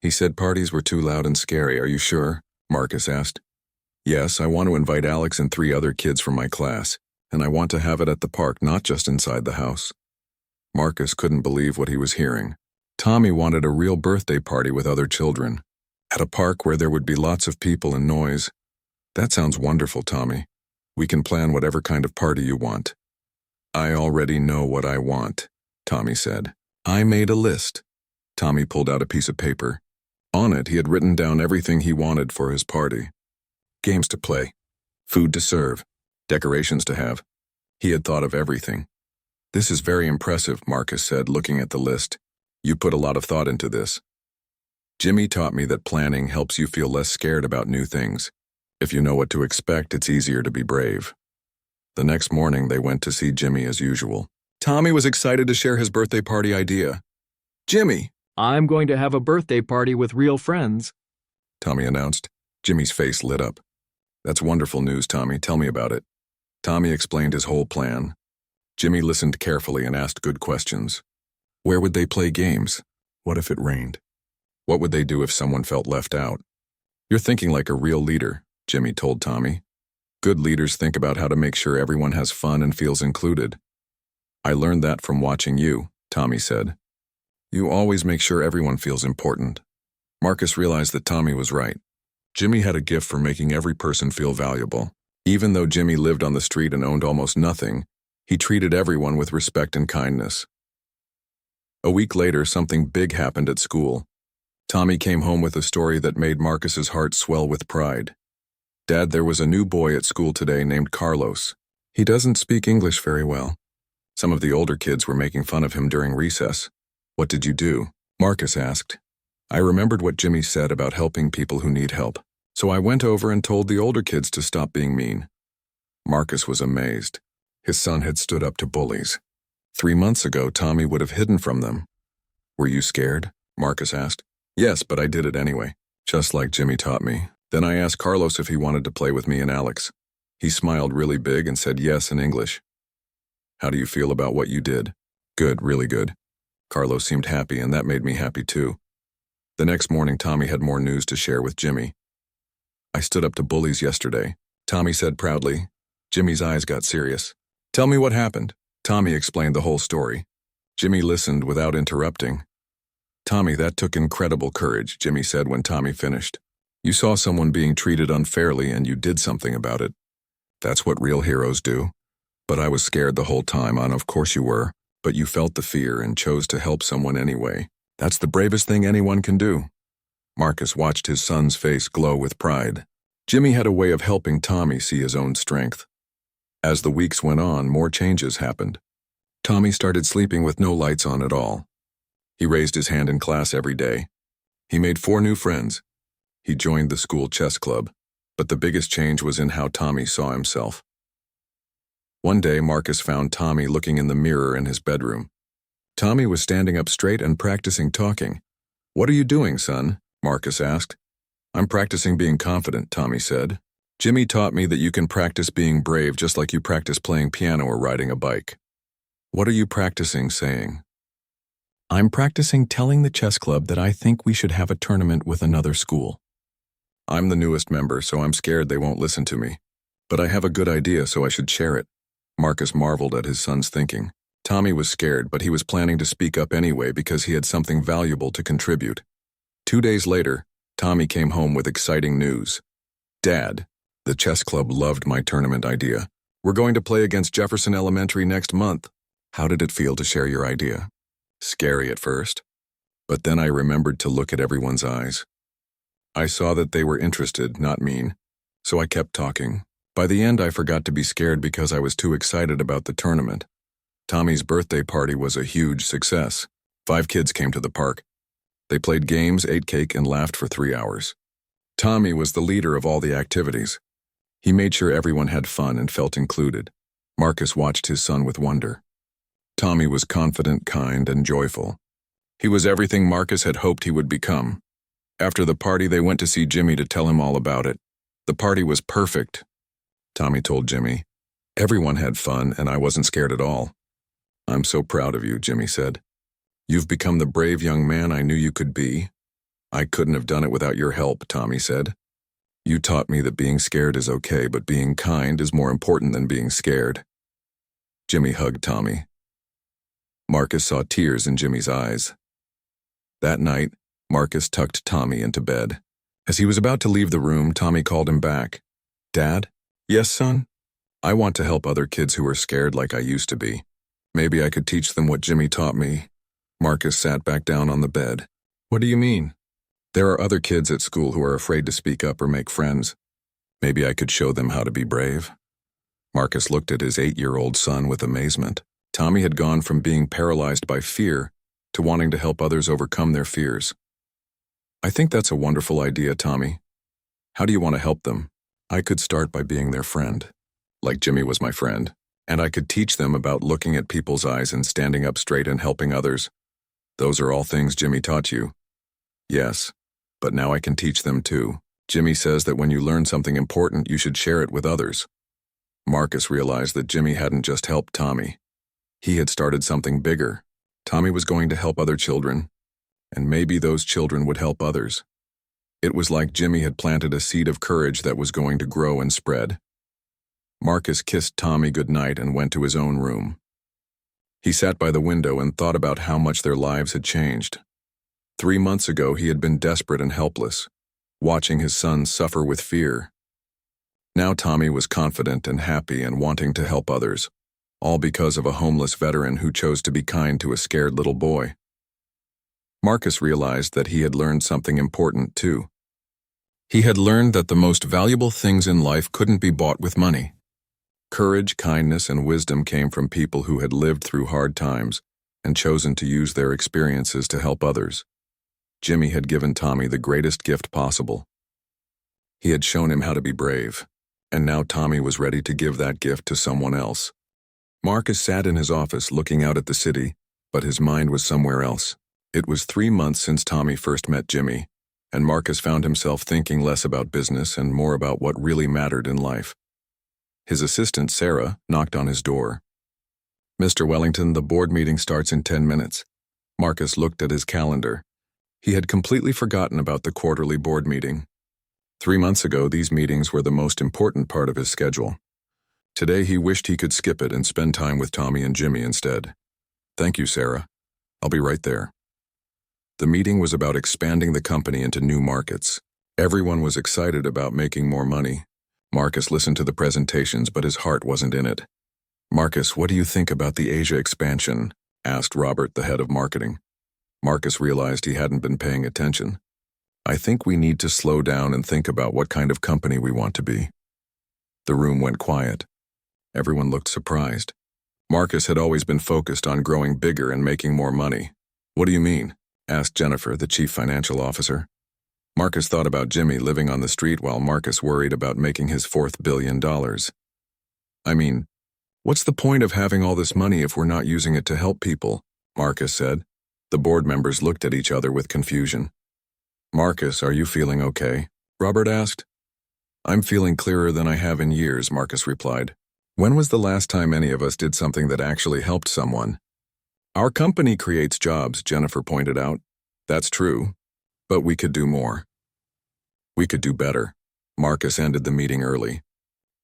He said parties were too loud and scary. Are you sure? Marcus asked. Yes, I want to invite Alex and 3 other kids from my class, and I want to have it at the park, not just inside the house. Marcus couldn't believe what he was hearing. Tommy wanted a real birthday party with other children, at a park where there would be lots of people and noise. That sounds wonderful, Tommy. We can plan whatever kind of party you want. I already know what I want, Tommy said. I made a list. Tommy pulled out a piece of paper. On it, he had written down everything he wanted for his party. Games to play, food to serve, decorations to have. He had thought of everything. This is very impressive, Marcus said, looking at the list. You put a lot of thought into this. Jimmy taught me that planning helps you feel less scared about new things. If you know what to expect, it's easier to be brave. The next morning, they went to see Jimmy as usual. Tommy was excited to share his birthday party idea. Jimmy, I'm going to have a birthday party with real friends, Tommy announced. Jimmy's face lit up. That's wonderful news, Tommy. Tell me about it. Tommy explained his whole plan. Jimmy listened carefully and asked good questions. Where would they play games? What if it rained? What would they do if someone felt left out? You're thinking like a real leader, Jimmy told Tommy. Good leaders think about how to make sure everyone has fun and feels included. I learned that from watching you, Tommy said. You always make sure everyone feels important. Marcus realized that Tommy was right. Jimmy had a gift for making every person feel valuable. Even though Jimmy lived on the street and owned almost nothing, he treated everyone with respect and kindness. A week later, something big happened at school. Tommy came home with a story that made Marcus's heart swell with pride. Dad, there was a new boy at school today named Carlos. He doesn't speak English very well. Some of the older kids were making fun of him during recess. What did you do? Marcus asked. I remembered what Jimmy said about helping people who need help, so I went over and told the older kids to stop being mean. Marcus was amazed. His son had stood up to bullies. 3 months ago, Tommy would have hidden from them. Were you scared? Marcus asked. Yes, but I did it anyway, just like Jimmy taught me. Then I asked Carlos if he wanted to play with me and Alex. He smiled really big and said yes in English. How do you feel about what you did? Good, really good. Carlos seemed happy, and that made me happy too. The next morning, Tommy had more news to share with Jimmy. I stood up to bullies yesterday, Tommy said proudly. Jimmy's eyes got serious. Tell me what happened. Tommy explained the whole story. Jimmy listened without interrupting. Tommy, that took incredible courage, Jimmy said when Tommy finished. You saw someone being treated unfairly and you did something about it. That's what real heroes do. But I was scared the whole time, and of course you were, but you felt the fear and chose to help someone anyway. That's the bravest thing anyone can do. Marcus watched his son's face glow with pride. Jimmy had a way of helping Tommy see his own strength. As the weeks went on, more changes happened. Tommy started sleeping with no lights on at all. He raised his hand in class every day. He made 4 new friends. He joined the school chess club, but the biggest change was in how Tommy saw himself. One day, Marcus found Tommy looking in the mirror in his bedroom. Tommy was standing up straight and practicing talking. What are you doing, son? Marcus asked. I'm practicing being confident, Tommy said. Jimmy taught me that you can practice being brave just like you practice playing piano or riding a bike. What are you practicing saying? I'm practicing telling the chess club that I think we should have a tournament with another school. I'm the newest member, so I'm scared they won't listen to me. But I have a good idea, so I should share it. Marcus marveled at his son's thinking. Tommy was scared, but he was planning to speak up anyway because he had something valuable to contribute. 2 days later, Tommy came home with exciting news. Dad, the chess club loved my tournament idea. We're going to play against Jefferson Elementary next month. How did it feel to share your idea? Scary at first. But then I remembered to look at everyone's eyes. I saw that they were interested, not mean. So I kept talking. By the end, I forgot to be scared because I was too excited about the tournament. Tommy's birthday party was a huge success. 5 kids came to the park. They played games, ate cake, and laughed for 3 hours. Tommy was the leader of all the activities. He made sure everyone had fun and felt included. Marcus watched his son with wonder. Tommy was confident, kind, and joyful. He was everything Marcus had hoped he would become. After the party, they went to see Jimmy to tell him all about it. The party was perfect, Tommy told Jimmy. Everyone had fun, and I wasn't scared at all. I'm so proud of you, Jimmy said. You've become the brave young man I knew you could be. I couldn't have done it without your help, Tommy said. You taught me that being scared is okay, but being kind is more important than being scared. Jimmy hugged Tommy. Marcus saw tears in Jimmy's eyes. That night, Marcus tucked Tommy into bed. As he was about to leave the room, Tommy called him back. "Dad?" "Yes, son?" "I want to help other kids who are scared like I used to be. Maybe I could teach them what Jimmy taught me." Marcus sat back down on the bed. "What do you mean?" "There are other kids at school who are afraid to speak up or make friends. Maybe I could show them how to be brave." Marcus looked at his 8-year-old son with amazement. Tommy had gone from being paralyzed by fear to wanting to help others overcome their fears. "I think that's a wonderful idea, Tommy. How do you want to help them?" "I could start by being their friend, like Jimmy was my friend, and I could teach them about looking at people's eyes and standing up straight and helping others." "Those are all things Jimmy taught you." "Yes, but now I can teach them too. Jimmy says that when you learn something important, you should share it with others." Marcus realized that Jimmy hadn't just helped Tommy. He had started something bigger. Tommy was going to help other children, and maybe those children would help others. It was like Jimmy had planted a seed of courage that was going to grow and spread. Marcus kissed Tommy goodnight and went to his own room. He sat by the window and thought about how much their lives had changed. 3 months ago, he had been desperate and helpless, watching his son suffer with fear. Now Tommy was confident and happy and wanting to help others, all because of a homeless veteran who chose to be kind to a scared little boy. Marcus realized that he had learned something important too. He had learned that the most valuable things in life couldn't be bought with money. Courage, kindness, and wisdom came from people who had lived through hard times and chosen to use their experiences to help others. Jimmy had given Tommy the greatest gift possible. He had shown him how to be brave, and now Tommy was ready to give that gift to someone else. Marcus sat in his office looking out at the city, but his mind was somewhere else. It was 3 months since Tommy first met Jimmy, and Marcus found himself thinking less about business and more about what really mattered in life. His assistant, Sarah, knocked on his door. "Mr. Wellington, the board meeting starts in 10 minutes. Marcus looked at his calendar. He had completely forgotten about the quarterly board meeting. 3 months ago, these meetings were the most important part of his schedule. Today, he wished he could skip it and spend time with Tommy and Jimmy instead. "Thank you, Sarah. I'll be right there." The meeting was about expanding the company into new markets. Everyone was excited about making more money. Marcus listened to the presentations, but his heart wasn't in it. "Marcus, what do you think about the Asia expansion?" asked Robert, the head of marketing. Marcus realized he hadn't been paying attention. "I think we need to slow down and think about what kind of company we want to be." The room went quiet. Everyone looked surprised. Marcus had always been focused on growing bigger and making more money. "What do you mean?" asked Jennifer, the chief financial officer. Marcus thought about Jimmy living on the street while Marcus worried about making his $4th billion. "I mean, what's the point of having all this money if we're not using it to help people?" Marcus said. The board members looked at each other with confusion. "Marcus, are you feeling okay?" Robert asked. "I'm feeling clearer than I have in years," Marcus replied. "When was the last time any of us did something that actually helped someone?" "Our company creates jobs," Jennifer pointed out. "That's true, but we could do more. We could do better." Marcus ended the meeting early.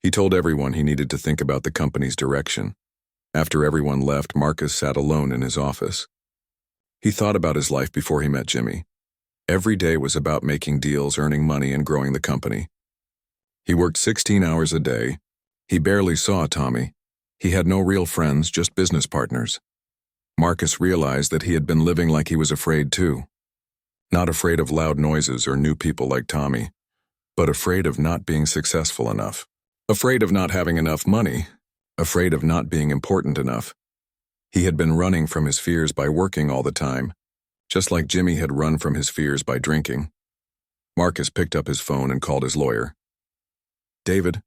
He told everyone he needed to think about the company's direction. After everyone left, Marcus sat alone in his office. He thought about his life before he met Jimmy. Every day was about making deals, earning money, and growing the company. He worked 16 hours a day. He barely saw Tommy. He had no real friends, just business partners. Marcus realized that he had been living like he was afraid too. Not afraid of loud noises or new people like Tommy, but afraid of not being successful enough. Afraid of not having enough money. Afraid of not being important enough. He had been running from his fears by working all the time, just like Jimmy had run from his fears by drinking. Marcus picked up his phone and called his lawyer. "David,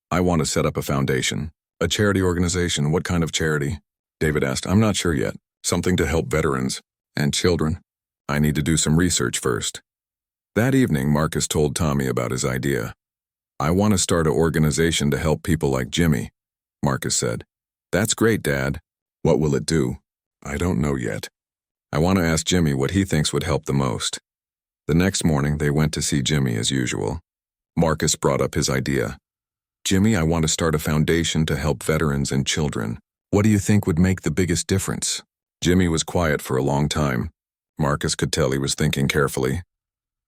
I want to set up a foundation. A charity organization. What kind of charity?" David asked. "I'm not sure yet. Something to help veterans and children. I need to do some research first." That evening, Marcus told Tommy about his idea. "I want to start an organization to help people like Jimmy," Marcus said. "That's great, Dad. What will it do?" "I don't know yet. I want to ask Jimmy what he thinks would help the most." The next morning, they went to see Jimmy as usual. Marcus brought up his idea. Jimmy, I want to start a foundation to help veterans and children. What do you think would make the biggest difference? Jimmy was quiet for a long time. Marcus could tell he was thinking carefully.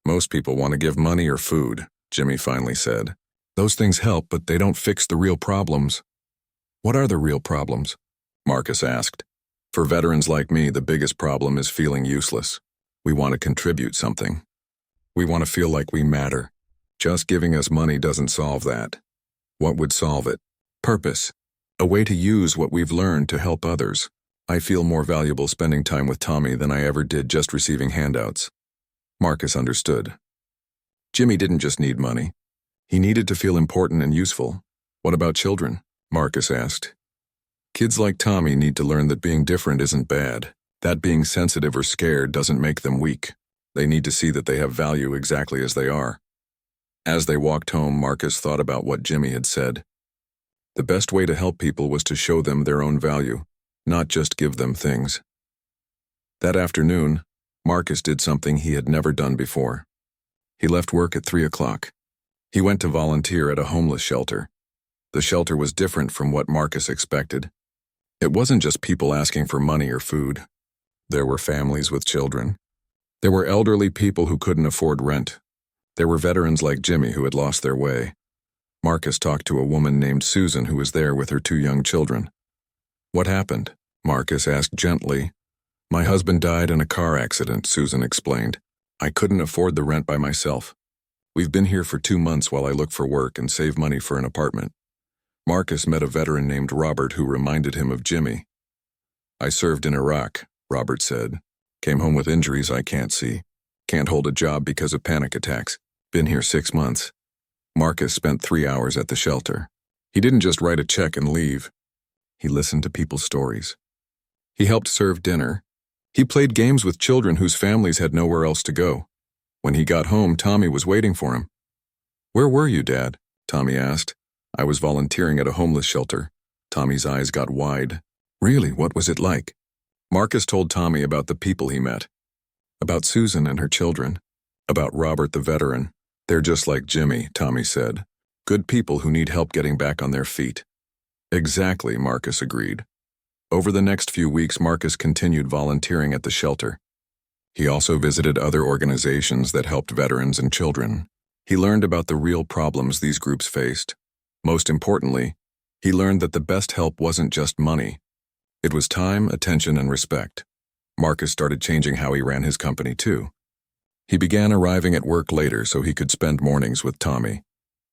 Most people want to give money or food, Jimmy finally said. Those things help, but they don't fix the real problems. What are the real problems? Marcus asked. For veterans like me, the biggest problem is feeling useless. We want to contribute something. We want to feel like we matter. Just giving us money doesn't solve that. What would solve it? Purpose. A way to use what we've learned to help others. I feel more valuable spending time with Tommy than I ever did just receiving handouts. Marcus understood. Jimmy didn't just need money. He needed to feel important and useful. What about children? Marcus asked. Kids like Tommy need to learn that being different isn't bad, that being sensitive or scared doesn't make them weak. They need to see that they have value exactly as they are. As they walked home, Marcus thought about what Jimmy had said. The best way to help people was to show them their own value, not just give them things. That afternoon, Marcus did something he had never done before. He left work at 3 o'clock. He went to volunteer at a homeless shelter. The shelter was different from what Marcus expected. It wasn't just people asking for money or food. There were families with children. There were elderly people who couldn't afford rent. There were veterans like Jimmy who had lost their way. Marcus talked to a woman named Susan who was there with her 2 young children. What happened? Marcus asked gently. My husband died in a car accident, Susan explained. I couldn't afford the rent by myself. We've been here for 2 months while I look for work and save money for an apartment. Marcus met a veteran named Robert who reminded him of Jimmy. I served in Iraq, Robert said. Came home with injuries I can't see. Can't hold a job because of panic attacks. Been here 6 months. Marcus spent 3 hours at the shelter. He didn't just write a check and leave. He listened to people's stories. He helped serve dinner. He played games with children whose families had nowhere else to go. When he got home, Tommy was waiting for him. Where were you, Dad? Tommy asked. I was volunteering at a homeless shelter. Tommy's eyes got wide. Really, what was it like? Marcus told Tommy about the people he met. About Susan and her children. About Robert the veteran. They're just like Jimmy, Tommy said. Good people who need help getting back on their feet. Exactly, Marcus agreed. Over the next few weeks, Marcus continued volunteering at the shelter. He also visited other organizations that helped veterans and children. He learned about the real problems these groups faced. Most importantly, he learned that the best help wasn't just money. It was time, attention, and respect. Marcus started changing how he ran his company, too. He began arriving at work later so he could spend mornings with Tommy.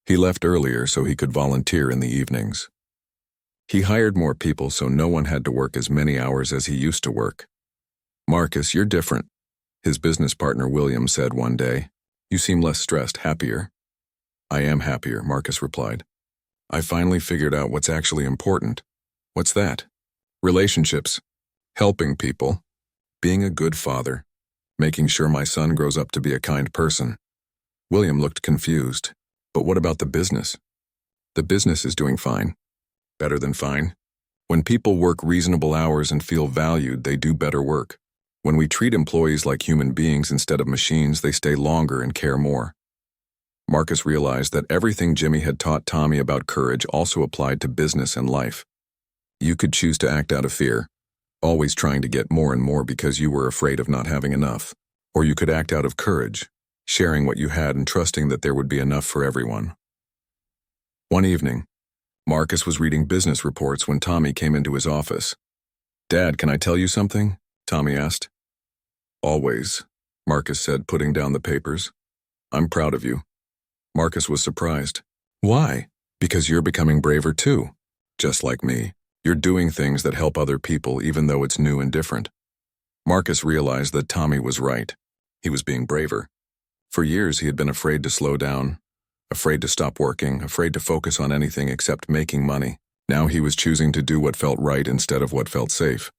He left earlier so he could volunteer in the evenings. He hired more people so no one had to work as many hours as he used to work. Marcus, you're different, his business partner William said one day. You seem less stressed, happier. I am happier, Marcus replied. I finally figured out what's actually important. What's that? Relationships. Helping people. Being a good father. Making sure my son grows up to be a kind person. William looked confused. But what about the business? The business is doing fine. Better than fine. When people work reasonable hours and feel valued, they do better work. When we treat employees like human beings instead of machines, they stay longer and care more. Marcus realized that everything Jimmy had taught Tommy about courage also applied to business and life. You could choose to act out of fear, always trying to get more and more because you were afraid of not having enough. Or you could act out of courage, sharing what you had and trusting that there would be enough for everyone. One evening, Marcus was reading business reports when Tommy came into his office. Dad, can I tell you something? Tommy asked. Always, Marcus said, putting down the papers. I'm proud of you. Marcus was surprised. Why? Because you're becoming braver too. Just like me. You're doing things that help other people even though it's new and different. Marcus realized that Tommy was right. He was being braver. For years he had been afraid to slow down, afraid to stop working, afraid to focus on anything except making money. Now he was choosing to do what felt right instead of what felt safe.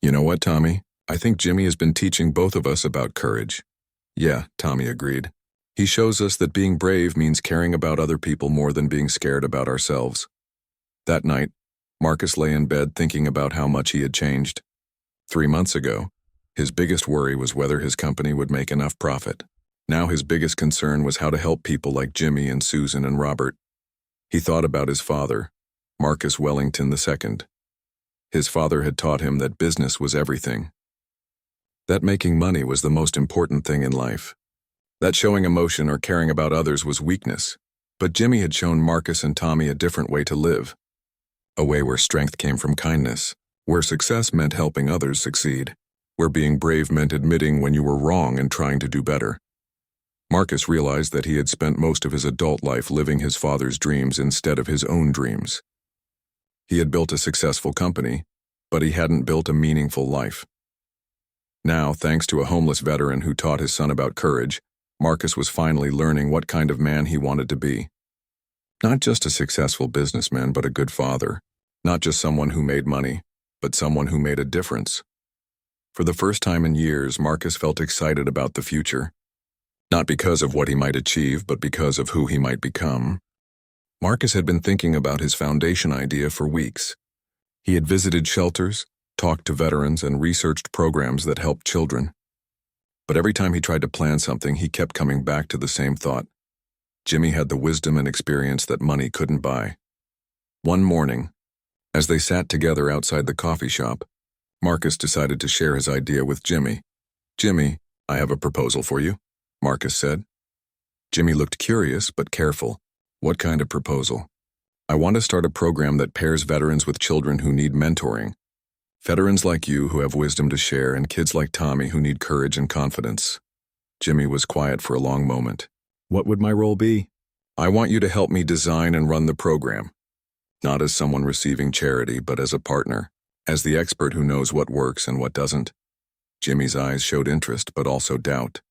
You know what, Tommy? I think Jimmy has been teaching both of us about courage. Yeah, Tommy agreed. He shows us that being brave means caring about other people more than being scared about ourselves. That night, Marcus lay in bed thinking about how much he had changed. 3 months ago, his biggest worry was whether his company would make enough profit. Now his biggest concern was how to help people like Jimmy and Susan and Robert. He thought about his father, Marcus Wellington II. His father had taught him that business was everything, that making money was the most important thing in life, that showing emotion or caring about others was weakness. But Jimmy had shown Marcus and Tommy a different way to live, a way where strength came from kindness, where success meant helping others succeed, where being brave meant admitting when you were wrong and trying to do better. Marcus realized that he had spent most of his adult life living his father's dreams instead of his own dreams. He had built a successful company, but he hadn't built a meaningful life. Now, thanks to a homeless veteran who taught his son about courage, Marcus was finally learning what kind of man he wanted to be. Not just a successful businessman, but a good father. Not just someone who made money, but someone who made a difference. For the first time in years, Marcus felt excited about the future. Not because of what he might achieve, but because of who he might become. Marcus had been thinking about his foundation idea for weeks. He had visited shelters, talked to veterans, and researched programs that helped children. But every time he tried to plan something, he kept coming back to the same thought. Jimmy had the wisdom and experience that money couldn't buy. One morning, as they sat together outside the coffee shop, Marcus decided to share his idea with Jimmy. "Jimmy, I have a proposal for you," Marcus said. Jimmy looked curious but careful. "What kind of proposal?" "I want to start a program that pairs veterans with children who need mentoring. Veterans like you who have wisdom to share and kids like Tommy who need courage and confidence." Jimmy was quiet for a long moment. "What would my role be?" "I want you to help me design and run the program. Not as someone receiving charity, but as a partner, as the expert who knows what works and what doesn't." Jimmy's eyes showed interest, but also doubt.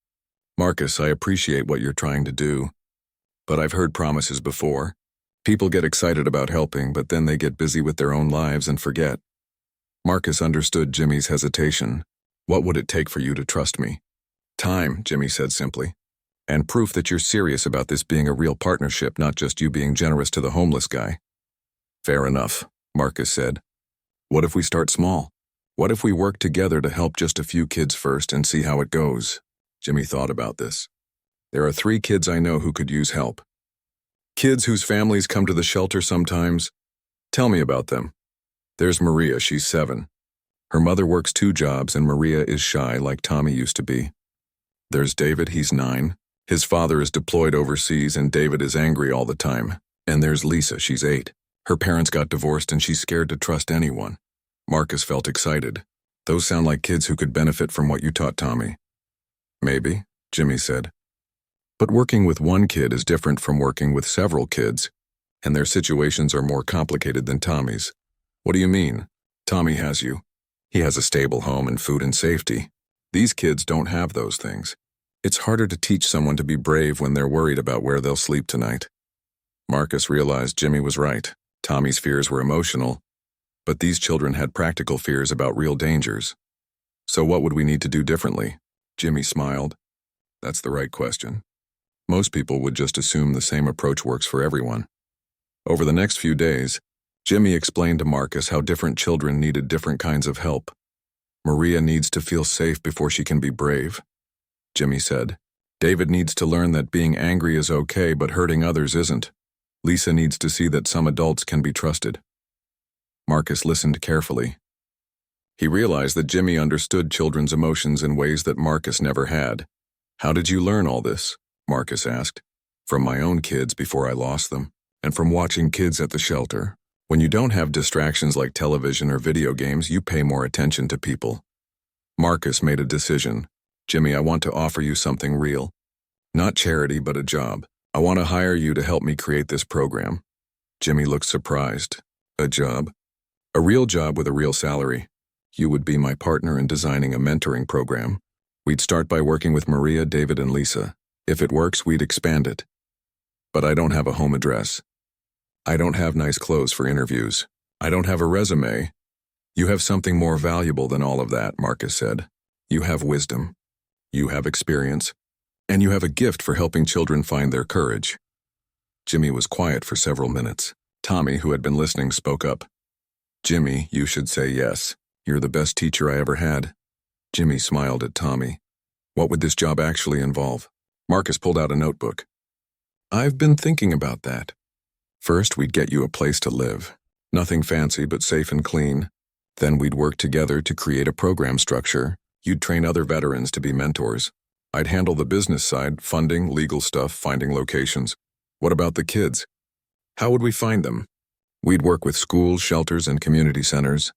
"Marcus, I appreciate what you're trying to do, but I've heard promises before. People get excited about helping, but then they get busy with their own lives and forget." Marcus understood Jimmy's hesitation. "What would it take for you to trust me?" "Time," Jimmy said simply. "And proof that you're serious about this being a real partnership, not just you being generous to the homeless guy." "Fair enough," Marcus said. "What if we start small? What if we work together to help just a few kids first and see how it goes?" Jimmy thought about this. "There are 3 kids I know who could use help. Kids whose families come to the shelter sometimes. Tell me about them. There's Maria, she's 7. Her mother works 2 jobs and Maria is shy like Tommy used to be. There's David, he's 9. His father is deployed overseas and David is angry all the time. And there's Lisa, she's 8. Her parents got divorced and she's scared to trust anyone." Marcus felt excited. "Those sound like kids who could benefit from what you taught Tommy." "Maybe," Jimmy said. "But working with one kid is different from working with several kids, and their situations are more complicated than Tommy's." "What do you mean?" "Tommy has you. He has a stable home and food and safety. These kids don't have those things. It's harder to teach someone to be brave when they're worried about where they'll sleep tonight." Marcus realized Jimmy was right. Tommy's fears were emotional, but these children had practical fears about real dangers. "So what would we need to do differently?" Jimmy smiled. "That's the right question. Most people would just assume the same approach works for everyone." Over the next few days, Jimmy explained to Marcus how different children needed different kinds of help. "Maria needs to feel safe before she can be brave," Jimmy said. "David needs to learn that being angry is okay, but hurting others isn't. Lisa needs to see that some adults can be trusted." Marcus listened carefully. He realized that Jimmy understood children's emotions in ways that Marcus never had. "How did you learn all this?" Marcus asked. "From my own kids before I lost them, and from watching kids at the shelter. When you don't have distractions like television or video games, you pay more attention to people." Marcus made a decision. "Jimmy, I want to offer you something real. Not charity, but a job. I want to hire you to help me create this program." Jimmy looked surprised. "A job?" "A real job with a real salary. You would be my partner in designing a mentoring program. We'd start by working with Maria, David, and Lisa. If it works, we'd expand it. But I don't have a home address. I don't have nice clothes for interviews. I don't have a resume." "You have something more valuable than all of that," Marcus said. "You have wisdom. You have experience. And you have a gift for helping children find their courage." Jimmy was quiet for several minutes. Tommy, who had been listening, spoke up. "Jimmy, you should say yes. You're the best teacher I ever had." Jimmy smiled at Tommy. "What would this job actually involve?" Marcus pulled out a notebook. I've been thinking about that. First, we'd get you a place to live. Nothing fancy, but safe and clean. Then we'd work together to create a program structure. You'd train other veterans to be mentors. I'd handle the business side, funding, legal stuff, finding locations. What about the kids? How would we find them? We'd work with schools, shelters, and community centers.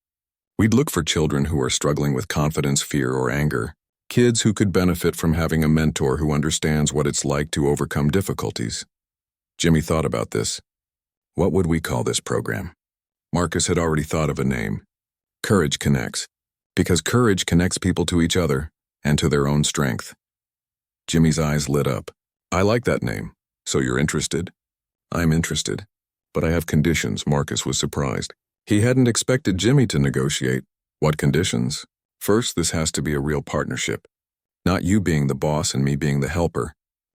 We'd look for children who are struggling with confidence, fear, or anger. Kids who could benefit from having a mentor who understands what it's like to overcome difficulties. Jimmy thought about this. What would we call this program? Marcus had already thought of a name. Courage Connects. Because courage connects people to each other and to their own strength. Jimmy's eyes lit up. I like that name. So you're interested? I'm interested. But I have conditions. Marcus was surprised. He hadn't expected Jimmy to negotiate. What conditions? First, this has to be a real partnership. Not you being the boss and me being the helper.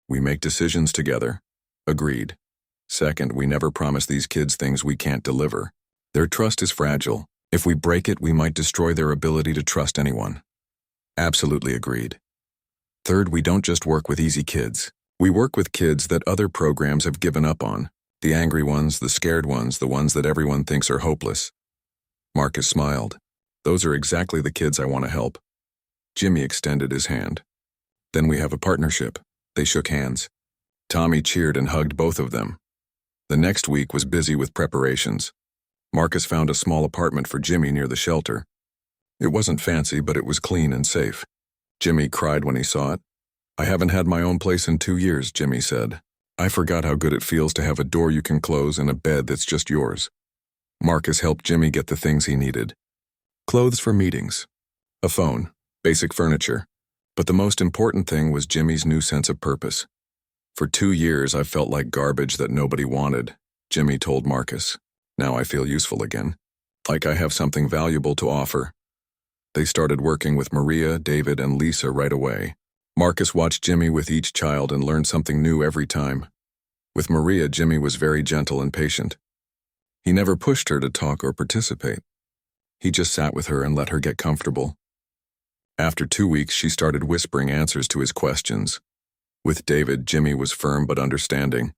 We make decisions together. Agreed. Second, we never promise these kids things we can't deliver. Their trust is fragile. If we break it, we might destroy their ability to trust anyone. Absolutely agreed. Third, we don't just work with easy kids. We work with kids that other programs have given up on. The angry ones, the scared ones, the ones that everyone thinks are hopeless. Marcus smiled. Those are exactly the kids I want to help. Jimmy extended his hand. Then we have a partnership. They shook hands. Tommy cheered and hugged both of them. The next week was busy with preparations. Marcus found a small apartment for Jimmy near the shelter. It wasn't fancy, but it was clean and safe. Jimmy cried when he saw it. I haven't had my own place in 2 years, Jimmy said. I forgot how good it feels to have a door you can close and a bed that's just yours. Marcus helped Jimmy get the things he needed. Clothes for meetings, a phone, basic furniture. But the most important thing was Jimmy's new sense of purpose. For 2 years, I felt like garbage that nobody wanted, Jimmy told Marcus. Now I feel useful again. Like I have something valuable to offer. They started working with Maria, David, and Lisa right away. Marcus watched Jimmy with each child and learned something new every time. With Maria, Jimmy was very gentle and patient. He never pushed her to talk or participate. He just sat with her and let her get comfortable. After 2 weeks, she started whispering answers to his questions. With David, Jimmy was firm but understanding.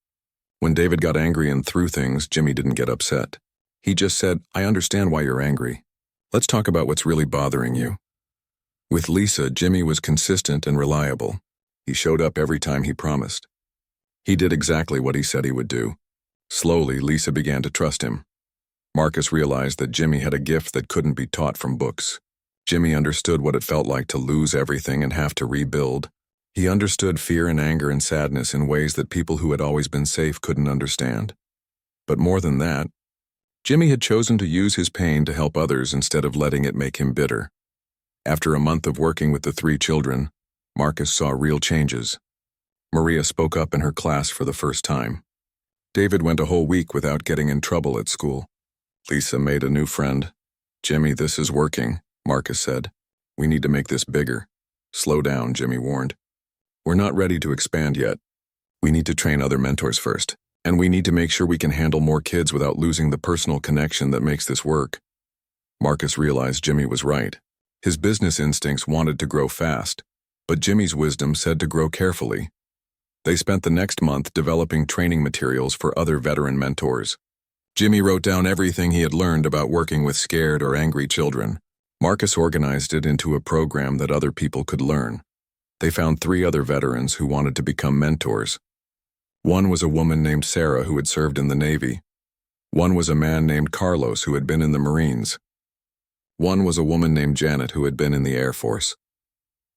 When David got angry and threw things, Jimmy didn't get upset. He just said, I understand why you're angry. Let's talk about what's really bothering you. With Lisa, Jimmy was consistent and reliable. He showed up every time he promised. He did exactly what he said he would do. Slowly, Lisa began to trust him. Marcus realized that Jimmy had a gift that couldn't be taught from books. Jimmy understood what it felt like to lose everything and have to rebuild. He understood fear and anger and sadness in ways that people who had always been safe couldn't understand. But more than that, Jimmy had chosen to use his pain to help others instead of letting it make him bitter. After a month of working with the 3 children, Marcus saw real changes. Maria spoke up in her class for the first time. David went a whole week without getting in trouble at school. Lisa made a new friend. Jimmy, this is working, Marcus said. We need to make this bigger. Slow down, Jimmy warned. We're not ready to expand yet. We need to train other mentors first, and we need to make sure we can handle more kids without losing the personal connection that makes this work. Marcus realized Jimmy was right. His business instincts wanted to grow fast, but Jimmy's wisdom said to grow carefully. They spent the next month developing training materials for other veteran mentors. Jimmy wrote down everything he had learned about working with scared or angry children. Marcus organized it into a program that other people could learn. They found 3 other veterans who wanted to become mentors. One was a woman named Sarah who had served in the Navy. One was a man named Carlos who had been in the Marines. One was a woman named Janet who had been in the Air Force.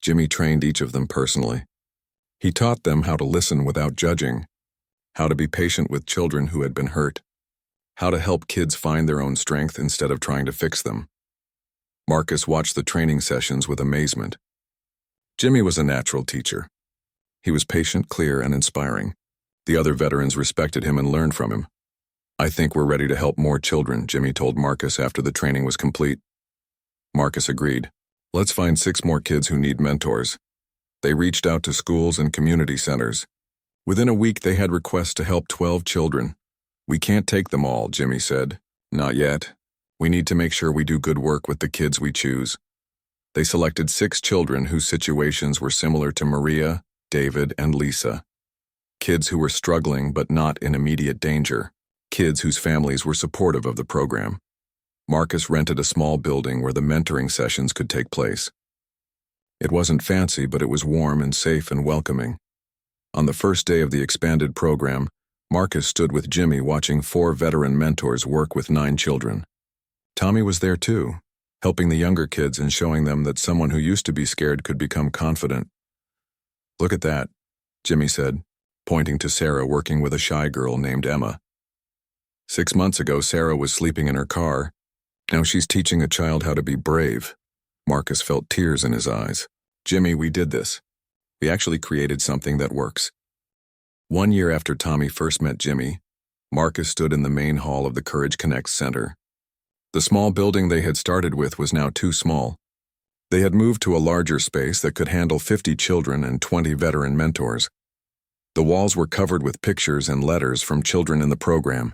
Jimmy trained each of them personally. He taught them how to listen without judging, how to be patient with children who had been hurt, how to help kids find their own strength instead of trying to fix them. Marcus watched the training sessions with amazement. Jimmy was a natural teacher. He was patient, clear, and inspiring. The other veterans respected him and learned from him. I think we're ready to help more children, Jimmy told Marcus after the training was complete. Marcus agreed. Let's find 6 more kids who need mentors. They reached out to schools and community centers. Within a week, they had requests to help 12 children. We can't take them all, Jimmy said. Not yet. We need to make sure we do good work with the kids we choose. They selected 6 children whose situations were similar to Maria, David and Lisa. Kids who were struggling but not in immediate danger. Kids whose families were supportive of the program. Marcus rented a small building where the mentoring sessions could take place. It wasn't fancy, but it was warm and safe and welcoming. On the first day of the expanded program, Marcus stood with Jimmy watching 4 veteran mentors work with 9 children. Tommy was there too, helping the younger kids and showing them that someone who used to be scared could become confident. "Look at that," Jimmy said, pointing to Sarah working with a shy girl named Emma. 6 months ago, Sarah was sleeping in her car. Now she's teaching a child how to be brave. Marcus felt tears in his eyes. "Jimmy, we did this. We actually created something that works." 1 year after Tommy first met Jimmy, Marcus stood in the main hall of the Courage Connect Center. The small building they had started with was now too small. They had moved to a larger space that could handle 50 children and 20 veteran mentors. The walls were covered with pictures and letters from children in the program.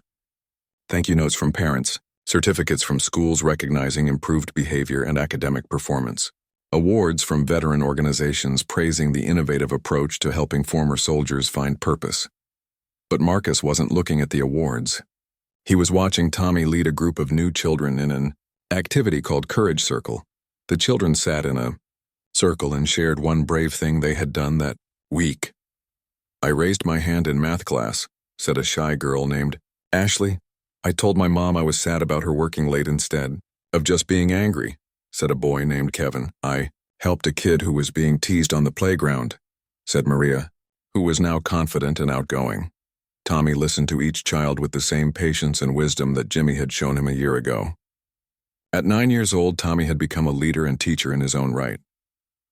Thank you notes from parents, certificates from schools recognizing improved behavior and academic performance, awards from veteran organizations praising the innovative approach to helping former soldiers find purpose. But Marcus wasn't looking at the awards. He was watching Tommy lead a group of new children in an activity called Courage Circle. The children sat in a circle and shared one brave thing they had done that week. "I raised my hand in math class," said a shy girl named Ashley. "I told my mom I was sad about her working late instead of just being angry," said a boy named Kevin. "I helped a kid who was being teased on the playground," said Maria, who was now confident and outgoing. Tommy listened to each child with the same patience and wisdom that Jimmy had shown him a year ago. At 9 years old, Tommy had become a leader and teacher in his own right.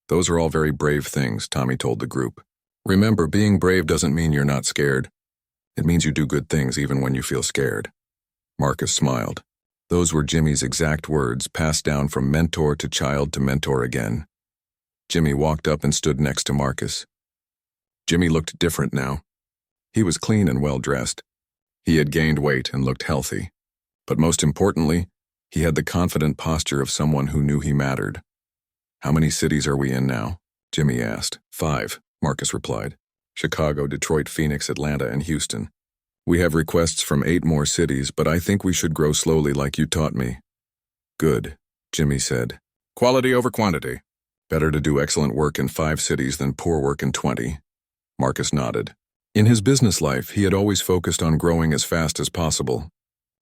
"Those are all very brave things," Tommy told the group. "Remember, being brave doesn't mean you're not scared. It means you do good things even when you feel scared." Marcus smiled. Those were Jimmy's exact words, passed down from mentor to mentor again. Jimmy walked up and stood next to Marcus. Jimmy looked different now. He was clean and well-dressed. He had gained weight and looked healthy. But most importantly, he had the confident posture of someone who knew he mattered. "How many cities are we in now?" Jimmy asked. 5, Marcus replied. "Chicago, Detroit, Phoenix, Atlanta, and Houston. We have requests from 8 more cities, but I think we should grow slowly like you taught me." "Good," Jimmy said. "Quality over quantity. Better to do excellent work in 5 cities than poor work in 20. Marcus nodded. In his business life, he had always focused on growing as fast as possible.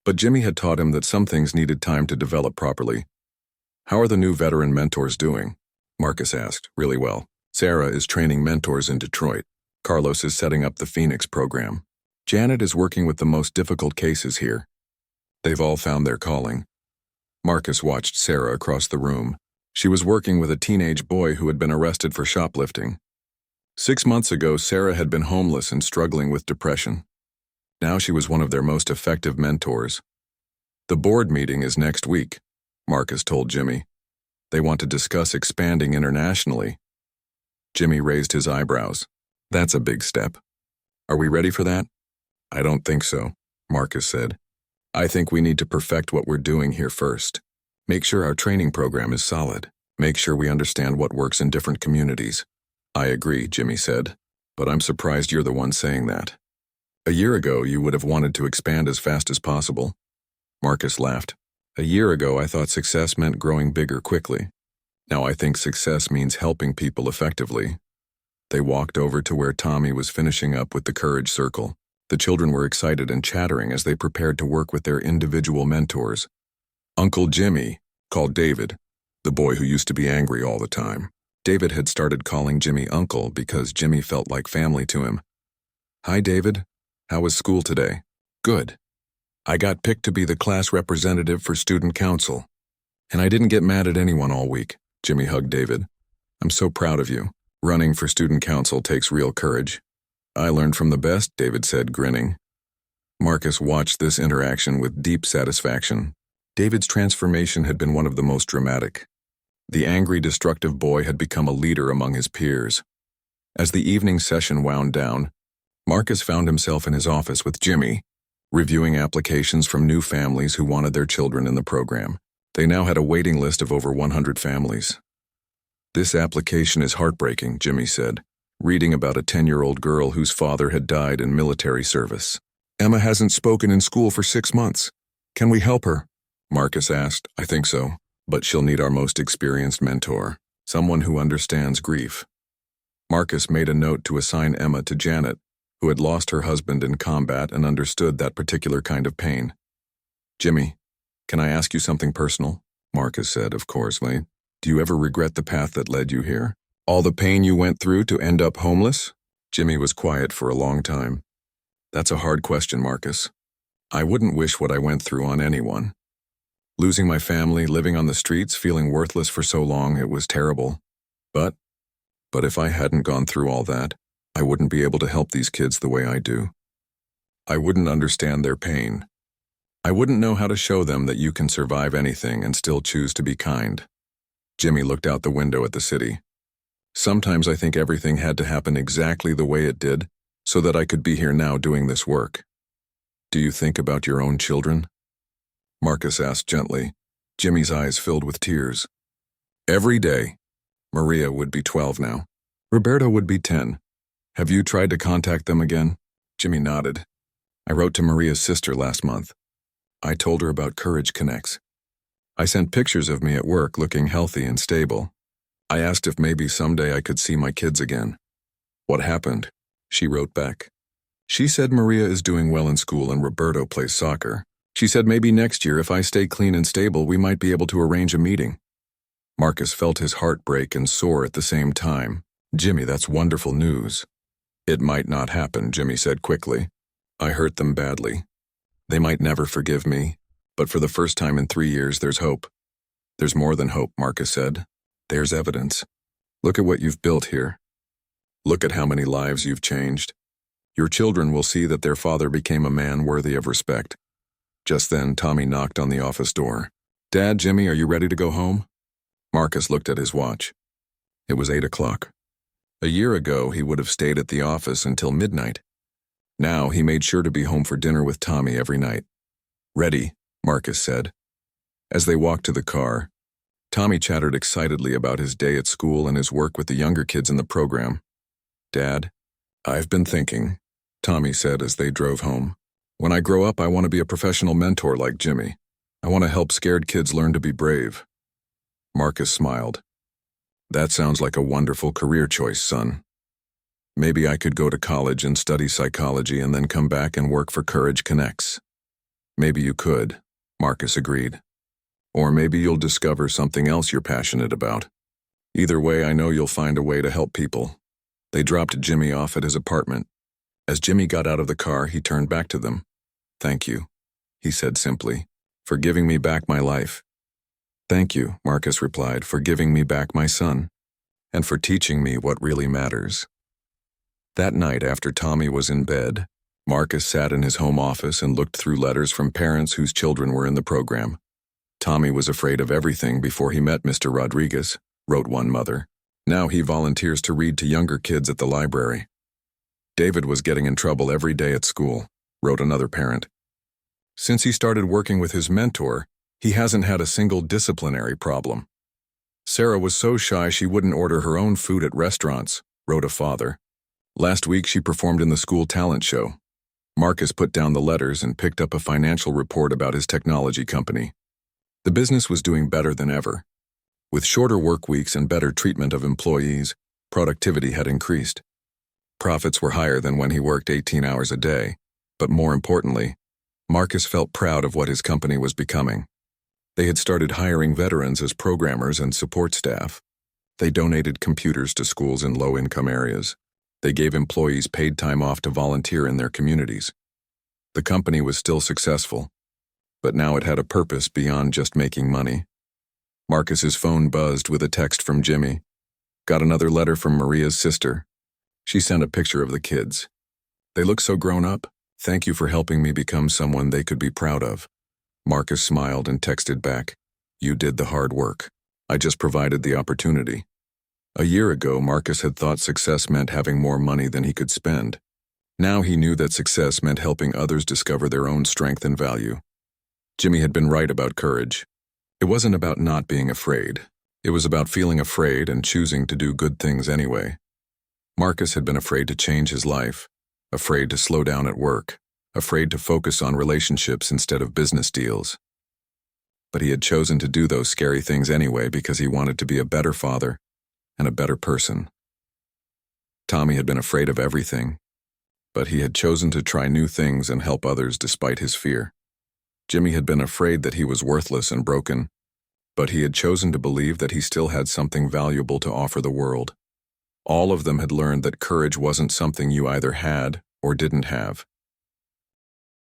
But Jimmy had taught him that some things needed time to develop properly. "How are the new veteran mentors doing?" Marcus asked. "Really well. Sarah is training mentors in Detroit. Carlos is setting up the Phoenix program. Janet is working with the most difficult cases here. They've all found their calling." Marcus watched Sarah across the room. She was working with a teenage boy who had been arrested for shoplifting. 6 months ago, Sarah had been homeless and struggling with depression. Now she was one of their most effective mentors. "The board meeting is next week," Marcus told Jimmy. "They want to discuss expanding internationally." Jimmy raised his eyebrows. "That's a big step. Are we ready for that?" "I don't think so," Marcus said. "I think we need to perfect what we're doing here first. Make sure our training program is solid. Make sure we understand what works in different communities." "I agree," Jimmy said, "but I'm surprised you're the one saying that. A year ago, you would have wanted to expand as fast as possible." Marcus laughed. "A year ago, I thought success meant growing bigger quickly. Now I think success means helping people effectively." They walked over to where Tommy was finishing up with the Courage Circle. The children were excited and chattering as they prepared to work with their individual mentors. Uncle Jimmy called David, the boy who used to be angry all the time. David had started calling Jimmy Uncle because Jimmy felt like family to him. "Hi, David. How was school today?" "Good. I got picked to be the class representative for student council. And I didn't get mad at anyone all week." Jimmy hugged David. "I'm so proud of you. Running for student council takes real courage." "I learned from the best," David said, grinning. Marcus watched this interaction with deep satisfaction. David's transformation had been one of the most dramatic. The angry, destructive boy had become a leader among his peers. As the evening session wound down, Marcus found himself in his office with Jimmy, reviewing applications from new families who wanted their children in the program. They now had a waiting list of over 100 families. "This application is heartbreaking," Jimmy said. reading about a 10-year-old girl whose father had died in military service. Emma hasn't spoken in school for 6 months. Can we help her? Marcus asked. I think so, but she'll need our most experienced mentor, someone who understands grief. Marcus made a note to assign Emma to Janet, who had lost her husband in combat and understood that particular kind of pain. Jimmy, can I ask you something personal? Marcus said, of course, Lee. Do you ever regret the path that led you here? All the pain you went through to end up homeless? Jimmy was quiet for a long time. That's a hard question, Marcus. I wouldn't wish what I went through on anyone. Losing my family, living on the streets, feeling worthless for so long, it was terrible. But if I hadn't gone through all that, I wouldn't be able to help these kids the way I do. I wouldn't understand their pain. I wouldn't know how to show them that you can survive anything and still choose to be kind. Jimmy looked out the window at the city. Sometimes I think everything had to happen exactly the way it did, so that I could be here now doing this work. Do you think about your own children? Marcus asked gently. Jimmy's eyes filled with tears. Every day. Maria would be 12 now. Roberto would be 10. Have you tried to contact them again? Jimmy nodded. I wrote to Maria's sister last month. I told her about Courage Connects. I sent pictures of me at work looking healthy and stable. I asked if maybe someday I could see my kids again. What happened? She wrote back. She said Maria is doing well in school and Roberto plays soccer. She said maybe next year, if I stay clean and stable, we might be able to arrange a meeting. Marcus felt his heart break and soar at the same time. Jimmy, that's wonderful news. It might not happen, Jimmy said quickly. I hurt them badly. They might never forgive me, but for the first time in 3 years, there's hope. There's more than hope, Marcus said. There's evidence. Look at what you've built here. Look at how many lives you've changed. Your children will see that their father became a man worthy of respect. Just then, Tommy knocked on the office door. Dad, Jimmy, are you ready to go home? Marcus looked at his watch. It was 8 o'clock. A year ago, he would have stayed at the office until midnight. Now, he made sure to be home for dinner with Tommy every night. Ready, Marcus said. As they walked to the car, Tommy chattered excitedly about his day at school and his work with the younger kids in the program. Dad, I've been thinking, Tommy said as they drove home. When I grow up, I want to be a professional mentor like Jimmy. I want to help scared kids learn to be brave. Marcus smiled. That sounds like a wonderful career choice, son. Maybe I could go to college and study psychology and then come back and work for Courage Connects. Maybe you could, Marcus agreed. Or maybe you'll discover something else you're passionate about. Either way, I know you'll find a way to help people. They dropped Jimmy off at his apartment. As Jimmy got out of the car, he turned back to them. Thank you, he said simply, for giving me back my life. Thank you, Marcus replied, for giving me back my son, and for teaching me what really matters. That night, after Tommy was in bed, Marcus sat in his home office and looked through letters from parents whose children were in the program. Tommy was afraid of everything before he met Mr. Rodriguez, wrote one mother. Now he volunteers to read to younger kids at the library. David was getting in trouble every day at school, wrote another parent. Since he started working with his mentor, he hasn't had a single disciplinary problem. Sarah was so shy she wouldn't order her own food at restaurants, wrote a father. Last week she performed in the school talent show. Marcus put down the letters and picked up a financial report about his technology company. The business was doing better than ever. With shorter work weeks and better treatment of employees, productivity had increased. Profits were higher than when he worked 18 hours a day, but more importantly, Marcus felt proud of what his company was becoming. They had started hiring veterans as programmers and support staff. They donated computers to schools in low-income areas. They gave employees paid time off to volunteer in their communities. The company was still successful, but now it had a purpose beyond just making money. Marcus's phone buzzed with a text from Jimmy. Got another letter from Maria's sister. She sent a picture of the kids. They look so grown up. Thank you for helping me become someone they could be proud of. Marcus smiled and texted back. You did the hard work. I just provided the opportunity. A year ago, Marcus had thought success meant having more money than he could spend. Now he knew that success meant helping others discover their own strength and value. Jimmy had been right about courage. It wasn't about not being afraid. It was about feeling afraid and choosing to do good things anyway. Marcus had been afraid to change his life, afraid to slow down at work, afraid to focus on relationships instead of business deals. But he had chosen to do those scary things anyway because he wanted to be a better father and a better person. Tommy had been afraid of everything, but he had chosen to try new things and help others despite his fear. Jimmy had been afraid that he was worthless and broken, but he had chosen to believe that he still had something valuable to offer the world. All of them had learned that courage wasn't something you either had or didn't have.